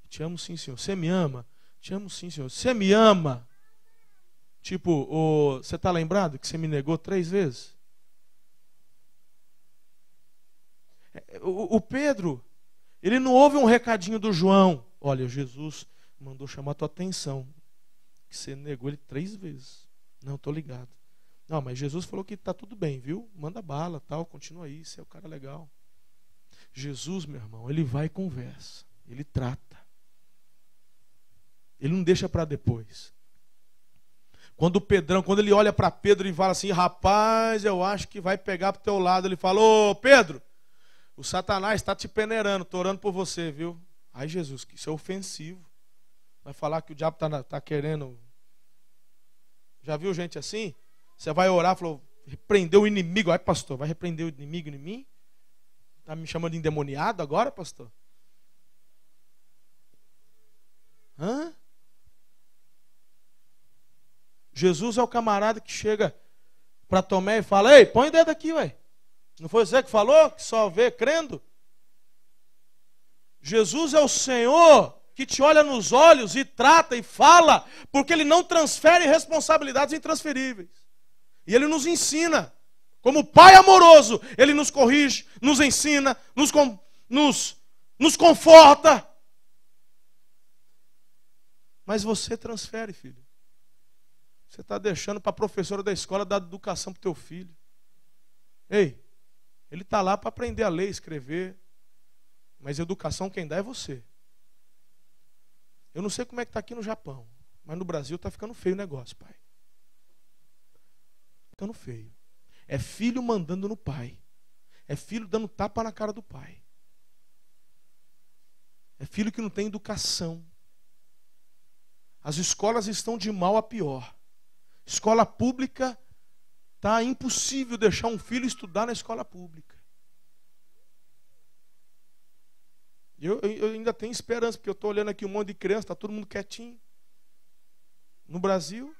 Te amo sim, Senhor. Você me ama? Te amo sim, Senhor. Você me ama? Tipo, você está lembrado que você me negou 3 vezes? O Pedro, ele não ouve um recadinho do João. Olha, Jesus mandou chamar a tua atenção, que você negou ele 3 vezes. Não, estou ligado. Não, mas Jesus falou que está tudo bem, viu? Manda bala, tal, continua aí, você é o cara legal. Jesus, meu irmão, ele vai e conversa, ele trata. Ele não deixa para depois. Quando ele olha para Pedro e fala assim, rapaz, eu acho que vai pegar pro teu lado. Ele fala, ô Pedro, o Satanás está te peneirando, estou orando por você, viu? Ai Jesus, isso é ofensivo. Vai falar que o diabo tá querendo. Já viu gente assim? Você vai orar, falou, repreendeu o inimigo. Ai pastor, vai repreender o inimigo em mim? Está me chamando de endemoniado agora, pastor? Hã? Jesus é o camarada que chega para Tomé e fala, ei, põe o dedo aqui, ué. Não foi você que falou que só vê crendo? Jesus é o Senhor que te olha nos olhos e trata e fala, porque Ele não transfere responsabilidades intransferíveis. E Ele nos ensina. Como Pai amoroso, Ele nos corrige, nos ensina, nos conforta. Mas você transfere, filho. Você está deixando para a professora da escola dar educação para o teu filho. Ei, ele está lá para aprender a ler, escrever. Mas educação quem dá é você. Eu não sei como é que está aqui no Japão. Mas no Brasil está ficando feio o negócio, pai. Ficando feio. É filho mandando no pai. É filho dando tapa na cara do pai. É filho que não tem educação. As escolas estão de mal a pior. Escola pública, está impossível deixar um filho estudar na escola pública. Eu ainda tenho esperança, porque eu estou olhando aqui um monte de criança, está todo mundo quietinho. No Brasil,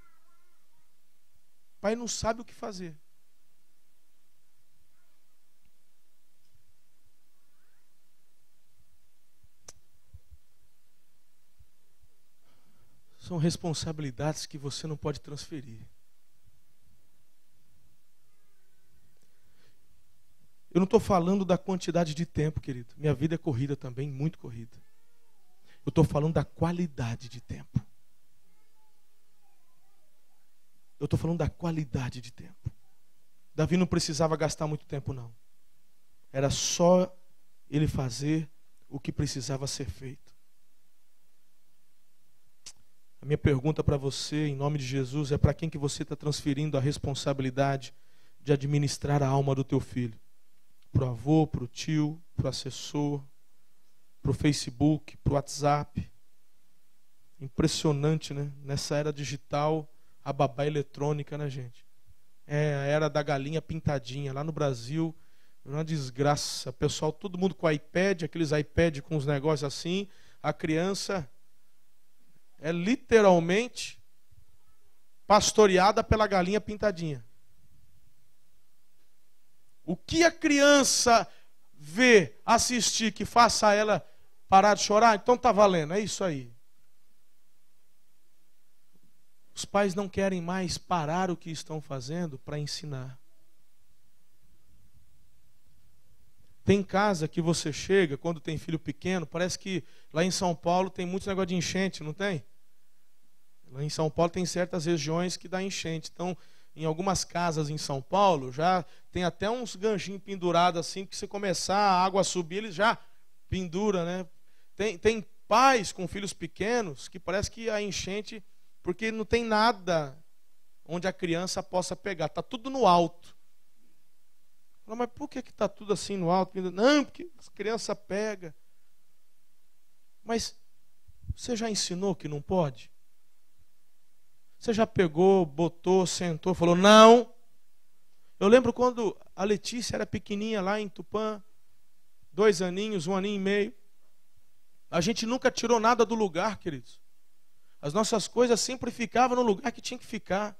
o pai não sabe o que fazer. São responsabilidades que você não pode transferir. Eu não estou falando da quantidade de tempo, querido. Minha vida é corrida também, muito corrida. Eu estou falando da qualidade de tempo. Eu estou falando da qualidade de tempo. Davi não precisava gastar muito tempo, não. Era só ele fazer o que precisava ser feito. A minha pergunta para você, em nome de Jesus, é para quem que você está transferindo a responsabilidade de administrar a alma do teu filho? Para o avô, para o tio, para o assessor, para o Facebook, para o WhatsApp. Impressionante, né? Nessa era digital, a babá eletrônica, né, gente? É a era da galinha pintadinha. Lá no Brasil, uma desgraça. Pessoal, todo mundo com iPad, aqueles iPad com os negócios assim. A criança é literalmente pastoreada pela galinha pintadinha. O que a criança vê, assistir, que faça ela parar de chorar, então está valendo, é isso aí. Os pais não querem mais parar o que estão fazendo para ensinar. Tem casa que você chega, quando tem filho pequeno, parece que lá em São Paulo tem muito negócio de enchente, não tem? Lá em São Paulo tem certas regiões que dá enchente. Então, em algumas casas em São Paulo, já tem até uns ganchinhos pendurados assim, que se começar a água a subir, eles já pendura, né? Tem pais com filhos pequenos que parece que a enchente, porque não tem nada onde a criança possa pegar, está tudo no alto. Mas por que está tudo assim no alto? Não, porque as crianças pegam. Mas você já ensinou que não pode? Você já pegou, botou, sentou, falou não? Eu lembro quando a Letícia era pequenininha lá em Tupã, 2 aninhos, 1 aninho e meio. A gente nunca tirou nada do lugar, queridos. As nossas coisas sempre ficavam no lugar que tinha que ficar.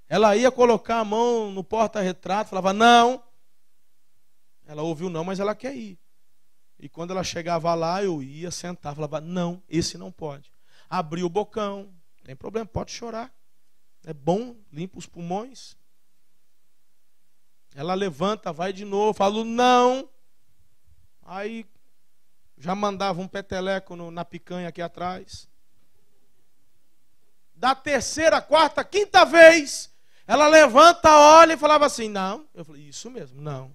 Ela ia colocar a mão no porta-retrato, falava não. Ela ouviu não, mas ela quer ir. E quando ela chegava lá, eu ia sentar, falava não, esse não pode. Abria o bocão, não tem problema, pode chorar. É bom, limpa os pulmões. Ela levanta, vai de novo, falo não. Aí já mandava um peteleco na picanha aqui atrás. Da 3ª, 4ª, 5ª vez, ela levanta, olha e falava assim, não. Eu falei, isso mesmo, não.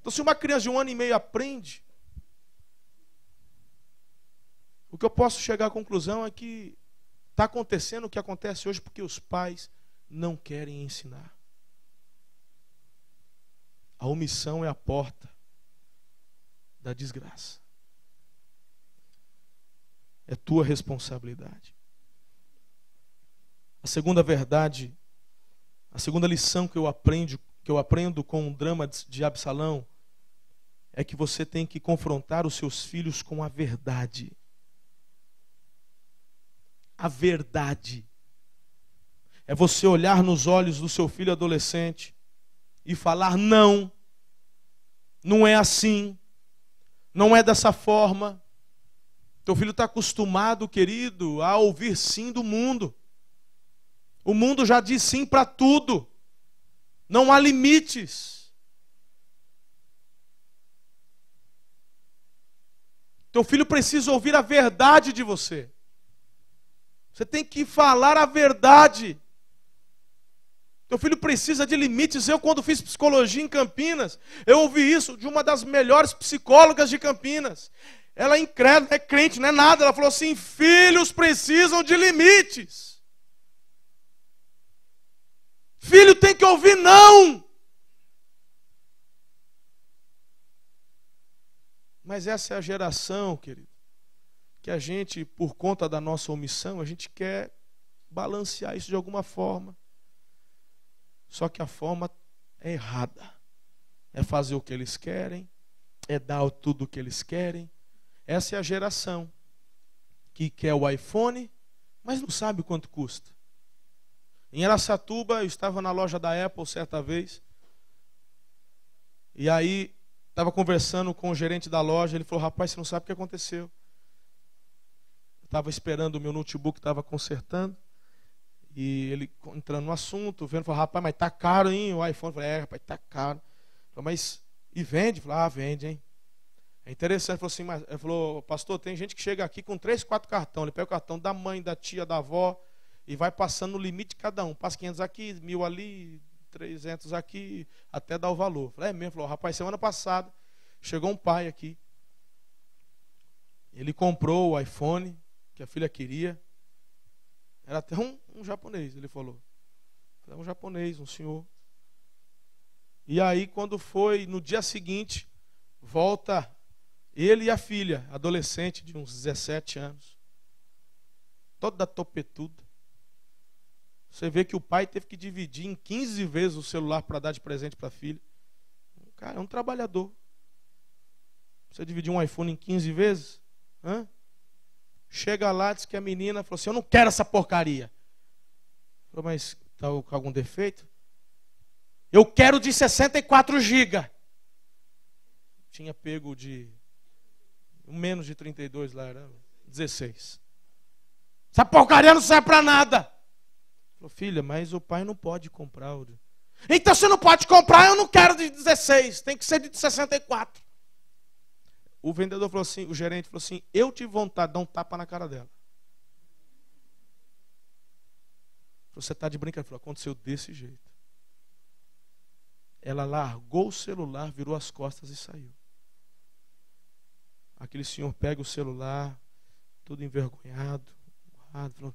Então se uma criança de 1 ano e meio aprende, O que eu posso chegar à conclusão é que está acontecendo o que acontece hoje porque os pais não querem ensinar. A omissão é a porta da desgraça. É tua responsabilidade. A segunda verdade, a segunda lição que eu aprendo com o drama de Absalão é que você tem que confrontar os seus filhos com a verdade. A verdade. É você olhar nos olhos do seu filho adolescente e falar: não, não é assim, não é dessa forma. Teu filho está acostumado, querido, a ouvir sim do mundo. O mundo já diz sim para tudo. Não há limites. Teu filho precisa ouvir a verdade de você. Você tem que falar a verdade. Teu filho precisa de limites. Eu, quando fiz psicologia em Campinas, eu ouvi isso de uma das melhores psicólogas de Campinas. Ela é incrédula, não é crente, não é nada. Ela falou assim: filhos precisam de limites. Filho tem que ouvir não. Mas essa é a geração, querido, que a gente, por conta da nossa omissão, a gente quer balancear isso de alguma forma. Só que a forma é errada. É fazer o que eles querem, é dar tudo o que eles querem. Essa é a geração que quer o iPhone, mas não sabe quanto custa. Em Araçatuba, eu estava na loja da Apple certa vez, e aí estava conversando com o gerente da loja. Ele falou: rapaz, você não sabe o que aconteceu. Eu estava esperando o meu notebook, estava consertando, e ele entrando no assunto, vendo, falou: rapaz, mas tá caro, hein, o iPhone. Eu falei: rapaz, tá caro. Eu falei: mas, e vende? Eu falei: vende, hein. É interessante. Ele falou: pastor, tem gente que chega aqui com 3, 4 cartões. Ele pega o cartão da mãe, da tia, da avó, e vai passando no limite de cada um. Passa 500 aqui, 1.000 ali, 300 aqui, até dar o valor. Eu falei: é mesmo? Ele falou: rapaz, semana passada chegou um pai aqui. Ele comprou o iPhone que a filha queria. Era até um japonês, ele falou. Era um japonês, um senhor. E aí, quando foi no dia seguinte, volta ele e a filha, adolescente de uns 17 anos, toda topetuda. Você vê que o pai teve que dividir em 15 vezes o celular para dar de presente para a filha. O cara é um trabalhador. Você dividir um iPhone em 15 vezes? Hã? Chega lá, diz que a menina falou assim: eu não quero essa porcaria. Falou: mas está com algum defeito? Eu quero de 64 GB. Tinha pego de menos de 32 lá, era 16. Essa porcaria não serve para nada. Falou: filha, mas o pai não pode comprar. Então você não pode comprar, eu não quero de 16, tem que ser de 64. O vendedor falou assim, o gerente falou assim: eu tive vontade de dar um tapa na cara dela. Você está de brincadeira? Ele falou: aconteceu desse jeito. Ela largou o celular, virou as costas e saiu. Aquele senhor pega o celular, todo envergonhado, falou: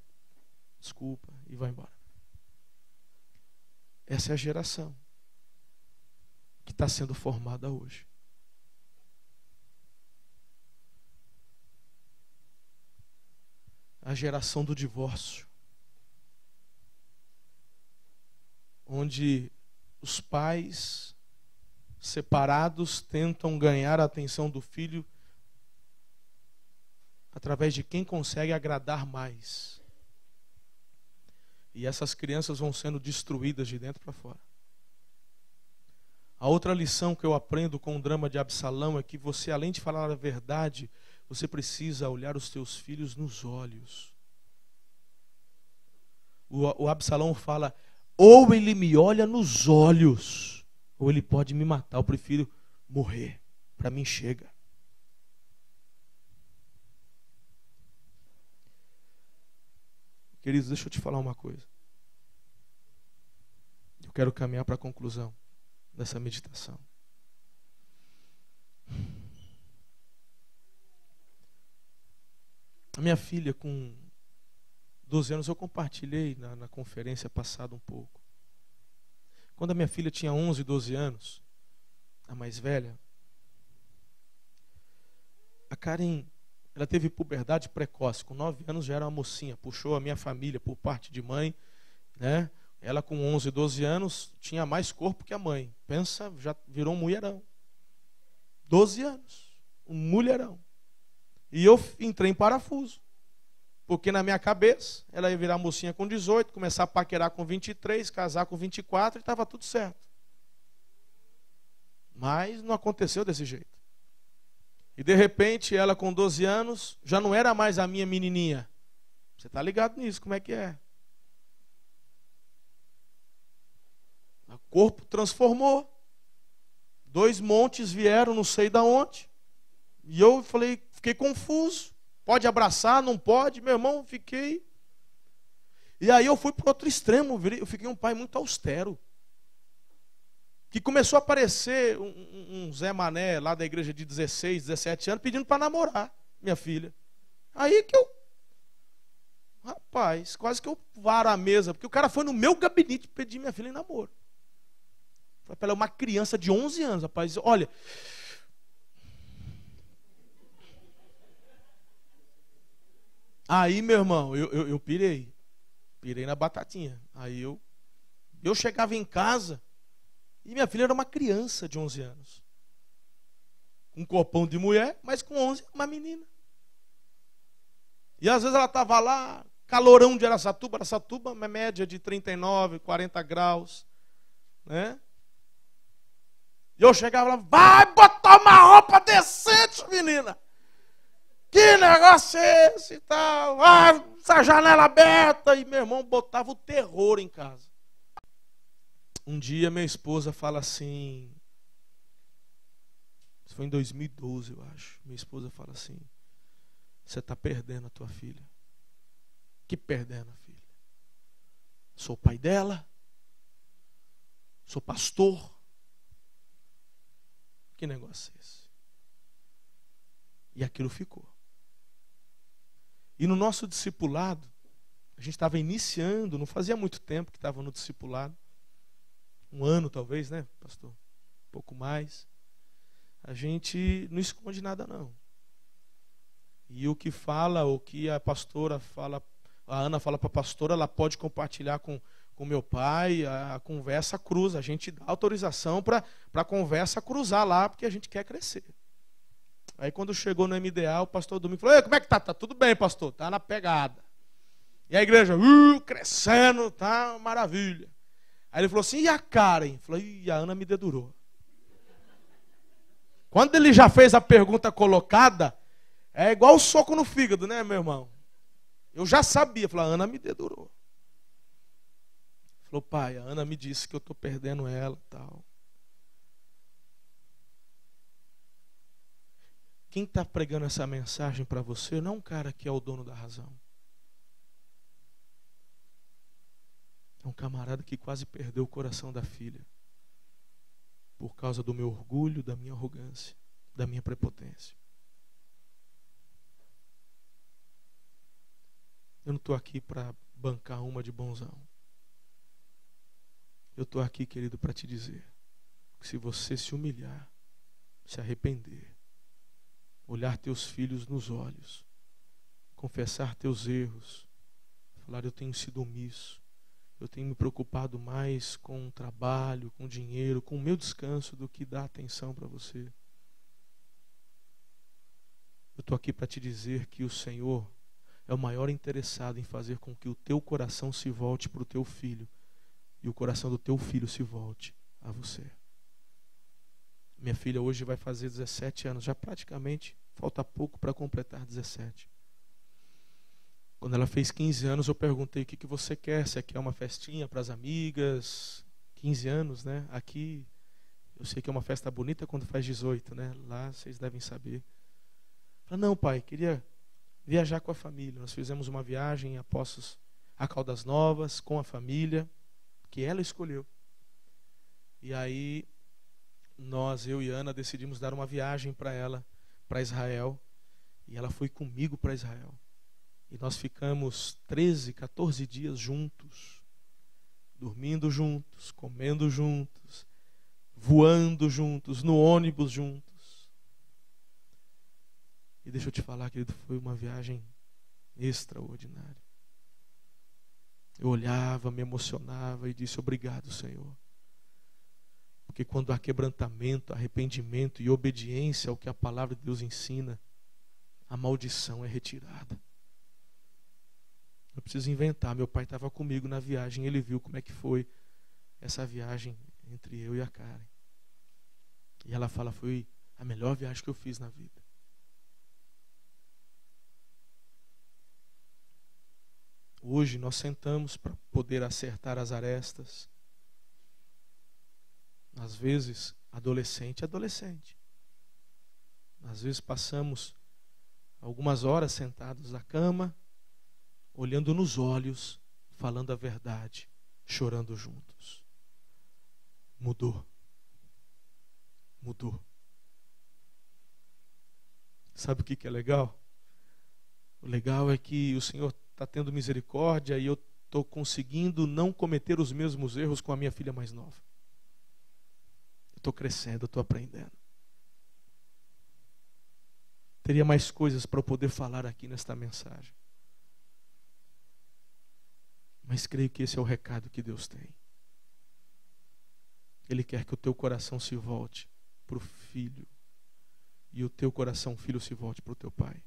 desculpa, e vai embora. Essa é a geração que está sendo formada hoje. A geração do divórcio, onde os pais separados tentam ganhar a atenção do filho através de quem consegue agradar mais. E essas crianças vão sendo destruídas de dentro para fora. A outra lição que eu aprendo com o drama de Absalão é que você, além de falar a verdade, você precisa olhar os teus filhos nos olhos. O Absalão fala: ou ele me olha nos olhos, ou ele pode me matar. Eu prefiro morrer. Para mim chega. Queridos, deixa eu te falar uma coisa. Eu quero caminhar para a conclusão dessa meditação. minha filha com 12 anos, eu compartilhei na conferência passada um pouco. Quando a minha filha tinha 11, 12 anos, a mais velha, a Karen, ela teve puberdade precoce. Com 9 anos já era uma mocinha. Puxou a minha família por parte de mãe, né? Ela com 11, 12 anos tinha mais corpo que a mãe. Pensa, já virou um mulherão. 12 anos, um mulherão. E eu entrei em parafuso. Porque na minha cabeça, ela ia virar mocinha com 18, começar a paquerar com 23, casar com 24 e estava tudo certo. Mas não aconteceu desse jeito. E de repente, ela com 12 anos, já não era mais a minha menininha. Você está ligado nisso, como é que é? O corpo transformou. 2 montes vieram, não sei de onde. E eu falei, fiquei confuso. Pode abraçar, não pode? Meu irmão, fiquei. E aí eu fui para o outro extremo. Eu fiquei um pai muito austero. Que começou a aparecer um Zé Mané lá da igreja de 16, 17 anos, pedindo para namorar minha filha. Aí que eu... Rapaz, quase que eu varo a mesa. Porque o cara foi no meu gabinete pedir minha filha em namoro. Foi para ela, uma criança de 11 anos, rapaz. Olha... Aí, meu irmão, eu pirei. Pirei na batatinha. Aí eu chegava em casa e minha filha era uma criança de 11 anos. Um corpão de mulher, mas com 11, uma menina. E às vezes ela estava lá, calorão de Araçatuba, uma média de 39, 40 graus. Né? E eu chegava lá, vai botar uma roupa decente, menina. Que negócio é esse e tal? Ah, essa janela aberta. E meu irmão botava o terror em casa. Um dia minha esposa fala assim, isso foi em 2012, eu acho. Minha esposa fala assim, você está perdendo a tua filha. Que perdendo a filha? Sou pai dela? Sou pastor? Que negócio é esse? E aquilo ficou. E no nosso discipulado, a gente estava iniciando, não fazia muito tempo que estava no discipulado, 1 ano talvez, né, pastor? Um pouco mais. A gente não esconde nada, não. E o que a pastora fala, a Ana fala para a pastora, ela pode compartilhar com meu pai, a conversa cruza. A gente dá autorização para a conversa cruzar lá, porque a gente quer crescer. Aí quando chegou no MDA, o pastor Domingo falou, como é que tá? Tá tudo bem, pastor, tá na pegada. E a igreja, crescendo, tá uma maravilha. Aí ele falou assim, e a Karen? Eu falei, a Ana me dedurou. Quando ele já fez a pergunta colocada, é igual o soco no fígado, né, meu irmão? Eu já sabia, falei, a Ana me dedurou. Falou, pai, a Ana me disse que eu estou perdendo ela e tal. Quem está pregando essa mensagem para você não é um cara que é o dono da razão. É um camarada que quase perdeu o coração da filha. Por causa do meu orgulho, da minha arrogância, da minha prepotência. Eu não estou aqui para bancar uma de bonzão. Eu estou aqui, querido, para te dizer que se você se humilhar, se arrepender, olhar teus filhos nos olhos, confessar teus erros, falar, eu tenho sido omisso, eu tenho me preocupado mais com o trabalho, com o dinheiro, com o meu descanso do que dar atenção para você. Eu estou aqui para te dizer que o Senhor é o maior interessado em fazer com que o teu coração se volte para o teu filho e o coração do teu filho se volte a você. Minha filha hoje vai fazer 17 anos, já praticamente falta pouco para completar 17. Quando ela fez 15 anos, eu perguntei, o que você quer? Você quer uma festinha para as amigas? 15 anos, né? Aqui, eu sei que é uma festa bonita quando faz 18, né? Lá, vocês devem saber. Eu falei, não, pai, queria viajar com a família. Nós fizemos uma viagem a Caldas Novas, com a família, que ela escolheu. E aí, eu e Ana decidimos dar uma viagem para ela, para Israel, e ela foi comigo para Israel. E nós ficamos 13, 14 dias juntos, dormindo juntos, comendo juntos, voando juntos, no ônibus juntos. E deixa eu te falar, querido, foi uma viagem extraordinária. Eu olhava, me emocionava e disse: obrigado, Senhor. Porque quando há quebrantamento, arrependimento e obediência ao que a palavra de Deus ensina, a maldição é retirada. Não preciso inventar, meu pai estava comigo na viagem, ele viu como é que foi essa viagem entre eu e a Karen. E ela fala: foi a melhor viagem que eu fiz na vida. Hoje nós sentamos para poder acertar as arestas. Às vezes, adolescente. Às vezes passamos algumas horas sentados na cama, olhando nos olhos, falando a verdade, chorando juntos. Mudou. Sabe o que é legal? O legal é que o Senhor está tendo misericórdia e eu estou conseguindo não cometer os mesmos erros com a minha filha mais nova. Eu estou crescendo, eu estou aprendendo. Teria mais coisas para eu poder falar aqui nesta mensagem. Mas creio que esse é o recado que Deus tem. Ele quer que o teu coração se volte para o filho. E o teu coração, filho, se volte para o teu pai.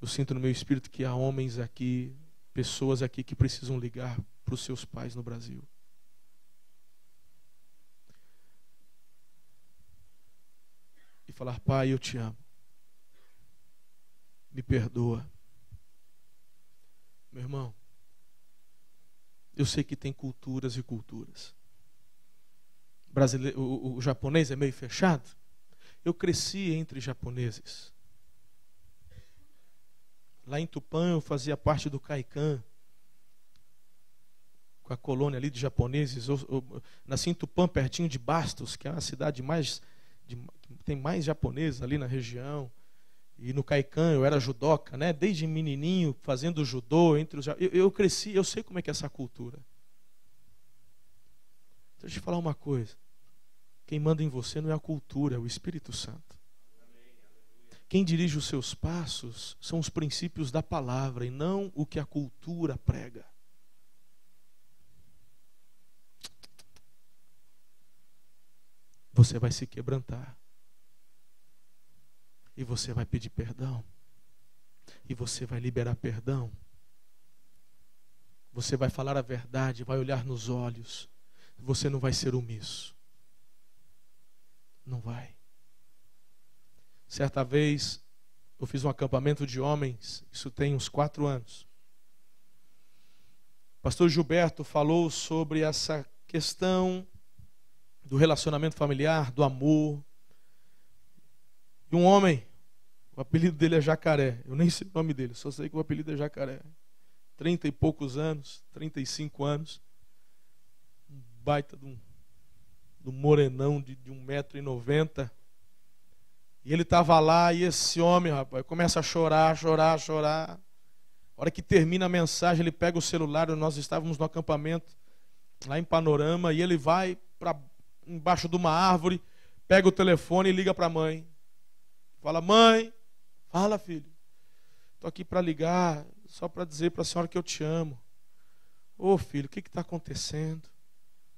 Eu sinto no meu espírito que há homens aqui, pessoas aqui que precisam ligar para os seus pais no Brasil. E falar: pai, eu te amo. Me perdoa. Meu irmão, eu sei que tem culturas e culturas. O japonês é meio fechado. Eu cresci entre japoneses. Lá em Tupã eu fazia parte do Kaikan, com a colônia ali de japoneses. Eu nasci em Tupã, pertinho de Bastos, que é uma cidade tem mais japoneses ali na região. E no Kaikan eu era judoca, né? Desde menininho, fazendo judô. Eu cresci, eu sei como é que é essa cultura. Deixa eu te falar uma coisa. Quem manda em você não é a cultura, é o Espírito Santo. Quem dirige os seus passos são os princípios da palavra e não o que a cultura prega. Você vai se quebrantar. E você vai pedir perdão. E você vai liberar perdão. Você vai falar a verdade, vai olhar nos olhos. Você não vai ser omisso. Não vai. Certa vez, eu fiz um acampamento de homens, isso tem uns 4 anos. O pastor Gilberto falou sobre essa questão do relacionamento familiar, do amor. E um homem, o apelido dele é Jacaré, eu nem sei o nome dele, só sei que o apelido é Jacaré. 30 e poucos anos, 35 anos, um baita de um morenão de 1,90 m. E ele estava lá e esse homem, rapaz, começa a chorar. A hora que termina a mensagem, ele pega o celular, nós estávamos no acampamento, lá em Panorama, e ele vai para embaixo de uma árvore, pega o telefone e liga para a mãe. Fala: mãe, fala, filho, estou aqui para ligar, só para dizer para a senhora que eu te amo. Ô filho, o que está acontecendo?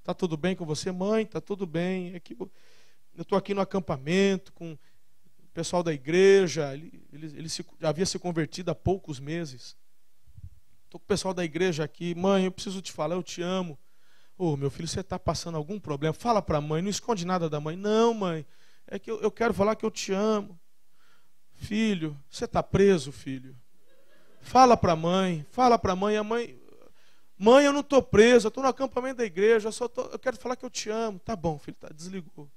Está tudo bem com você? Mãe, está tudo bem. É que eu estou aqui no acampamento com o pessoal da igreja. Ele havia se convertido há poucos meses. Estou com o pessoal da igreja aqui. Mãe, eu preciso te falar, eu te amo. Ô meu filho, você está passando algum problema? Fala para a mãe, não esconde nada da mãe. Não, mãe, é que eu quero falar que eu te amo. Filho, você está preso, filho. Fala para a mãe, a mãe... Mãe, eu não estou preso, eu estou no acampamento da igreja, eu quero falar que eu te amo. Tá bom, filho, desligou.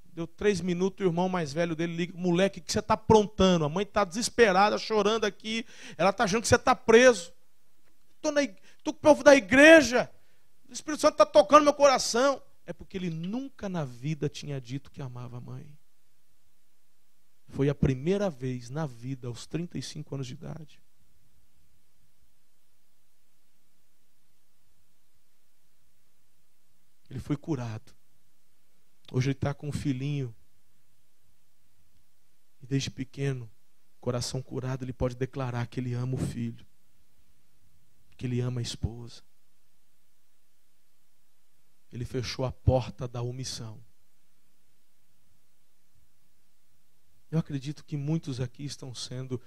Deu 3 minutos, o irmão mais velho dele liga: moleque, o que você está aprontando? A mãe está desesperada, chorando aqui, ela está achando que você está preso. Estou com o povo da igreja, o Espírito Santo está tocando meu coração. É porque ele nunca na vida tinha dito que amava a mãe. Foi a primeira vez na vida, aos 35 anos de idade. Ele foi curado. Hoje ele está com um filhinho. E desde pequeno, coração curado, ele pode declarar que ele ama o filho. Que ele ama a esposa. Ele fechou a porta da omissão. Eu acredito que muitos aqui estão sendo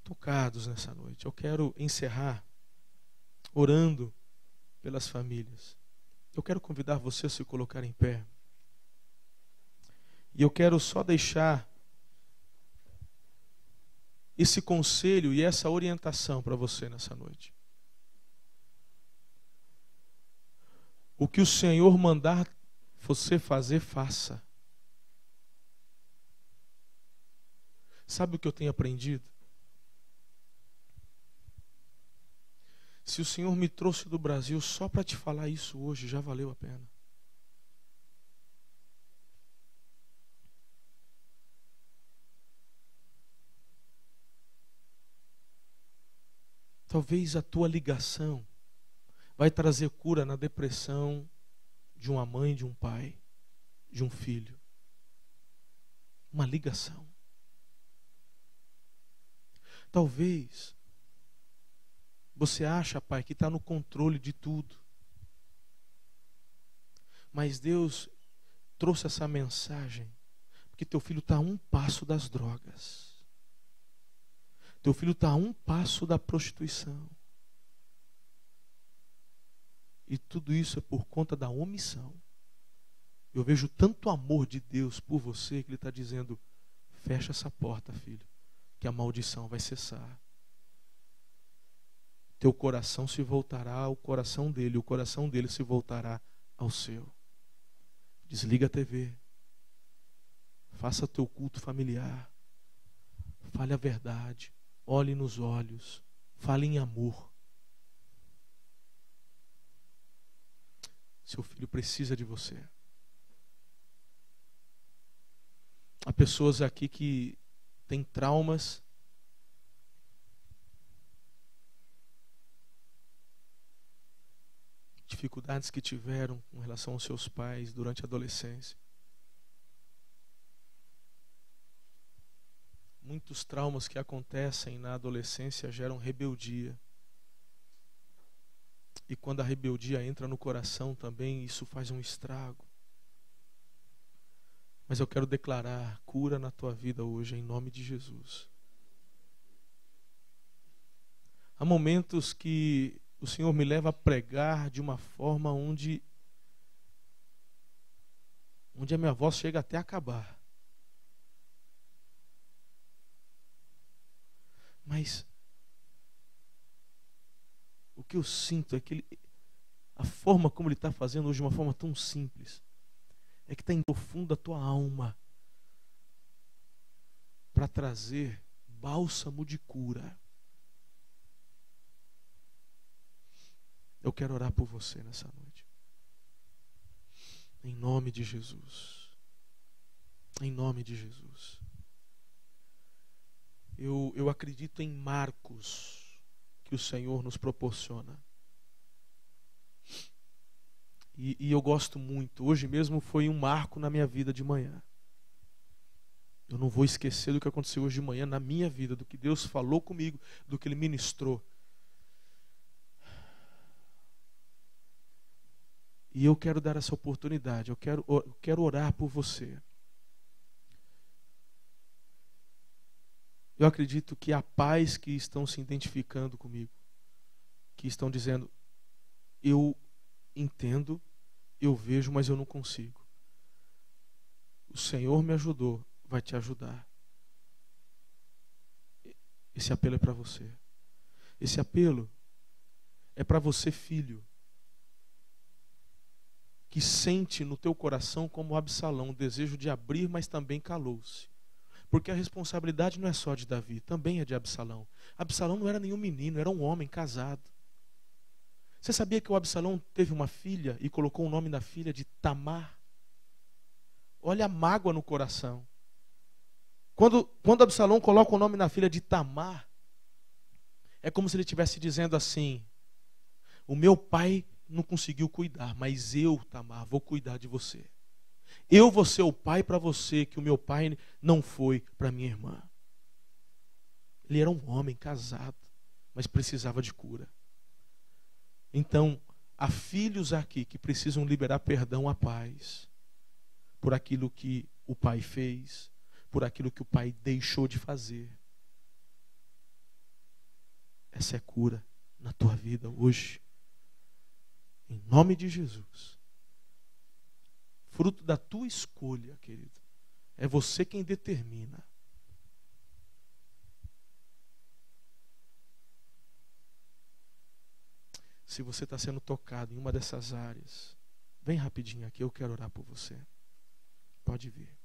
tocados nessa noite. Eu quero encerrar orando pelas famílias. Eu quero convidar você a se colocar em pé. E eu quero só deixar esse conselho e essa orientação para você nessa noite. O que o Senhor mandar você fazer, faça. Sabe o que eu tenho aprendido? Se o Senhor me trouxe do Brasil só para te falar isso hoje, já valeu a pena. Talvez a tua ligação vai trazer cura na depressão de uma mãe, de um pai, de um filho. Uma ligação. Talvez você acha, pai, que está no controle de tudo. Mas Deus trouxe essa mensagem porque teu filho está a um passo das drogas. Teu filho está a um passo da prostituição. E tudo isso é por conta da omissão. Eu vejo tanto amor de Deus por você que Ele está dizendo: fecha essa porta, filho, que a maldição vai cessar. Teu coração se voltará ao coração dele, o coração dele se voltará ao seu. Desliga a TV. Faça teu culto familiar. Fale a verdade. Olhe nos olhos. Fale em amor. Seu filho precisa de você. Há pessoas aqui que têm traumas. Dificuldades que tiveram com relação aos seus pais durante a adolescência. Muitos traumas que acontecem na adolescência geram rebeldia. E quando a rebeldia entra no coração também, isso faz um estrago. Mas eu quero declarar cura na tua vida hoje, em nome de Jesus. Há momentos que o Senhor me leva a pregar de uma forma onde a minha voz chega até a acabar. Mas o que eu sinto é que a forma como Ele está fazendo hoje, de uma forma tão simples, é que está em profundo a tua alma para trazer bálsamo de cura. Eu quero orar por você nessa noite. Em nome de Jesus. Em nome de Jesus. Eu acredito em marcos que o Senhor nos proporciona. E eu gosto muito. Hoje mesmo foi um marco na minha vida de manhã. Eu não vou esquecer do que aconteceu hoje de manhã na minha vida, do que Deus falou comigo, do que Ele ministrou. E eu quero dar essa oportunidade, eu quero orar por você. Eu acredito que há pais que estão se identificando comigo, que estão dizendo: eu entendo, eu vejo, mas eu não consigo. O Senhor me ajudou, vai te ajudar. Esse apelo é para você. Esse apelo é para você, filho, que sente no teu coração como Absalão, o desejo de abrir, mas também calou-se. Porque a responsabilidade não é só de Davi, também é de Absalão. Absalão não era nenhum menino, era um homem casado. Você sabia que o Absalão teve uma filha e colocou o nome da filha de Tamar? Olha a mágoa no coração. Quando Absalão coloca o nome na filha de Tamar, é como se ele estivesse dizendo assim: o meu pai não conseguiu cuidar, mas eu, Tamar, vou cuidar de você. Eu vou ser o pai para você que o meu pai não foi para minha irmã. Ele era um homem casado, mas precisava de cura. Então, há filhos aqui que precisam liberar perdão a pais por aquilo que o pai fez, por aquilo que o pai deixou de fazer. Essa é cura na tua vida hoje. Em nome de Jesus. Fruto da tua escolha, querido. É você quem determina. Se você está sendo tocado em uma dessas áreas, vem rapidinho aqui, eu quero orar por você. Pode vir.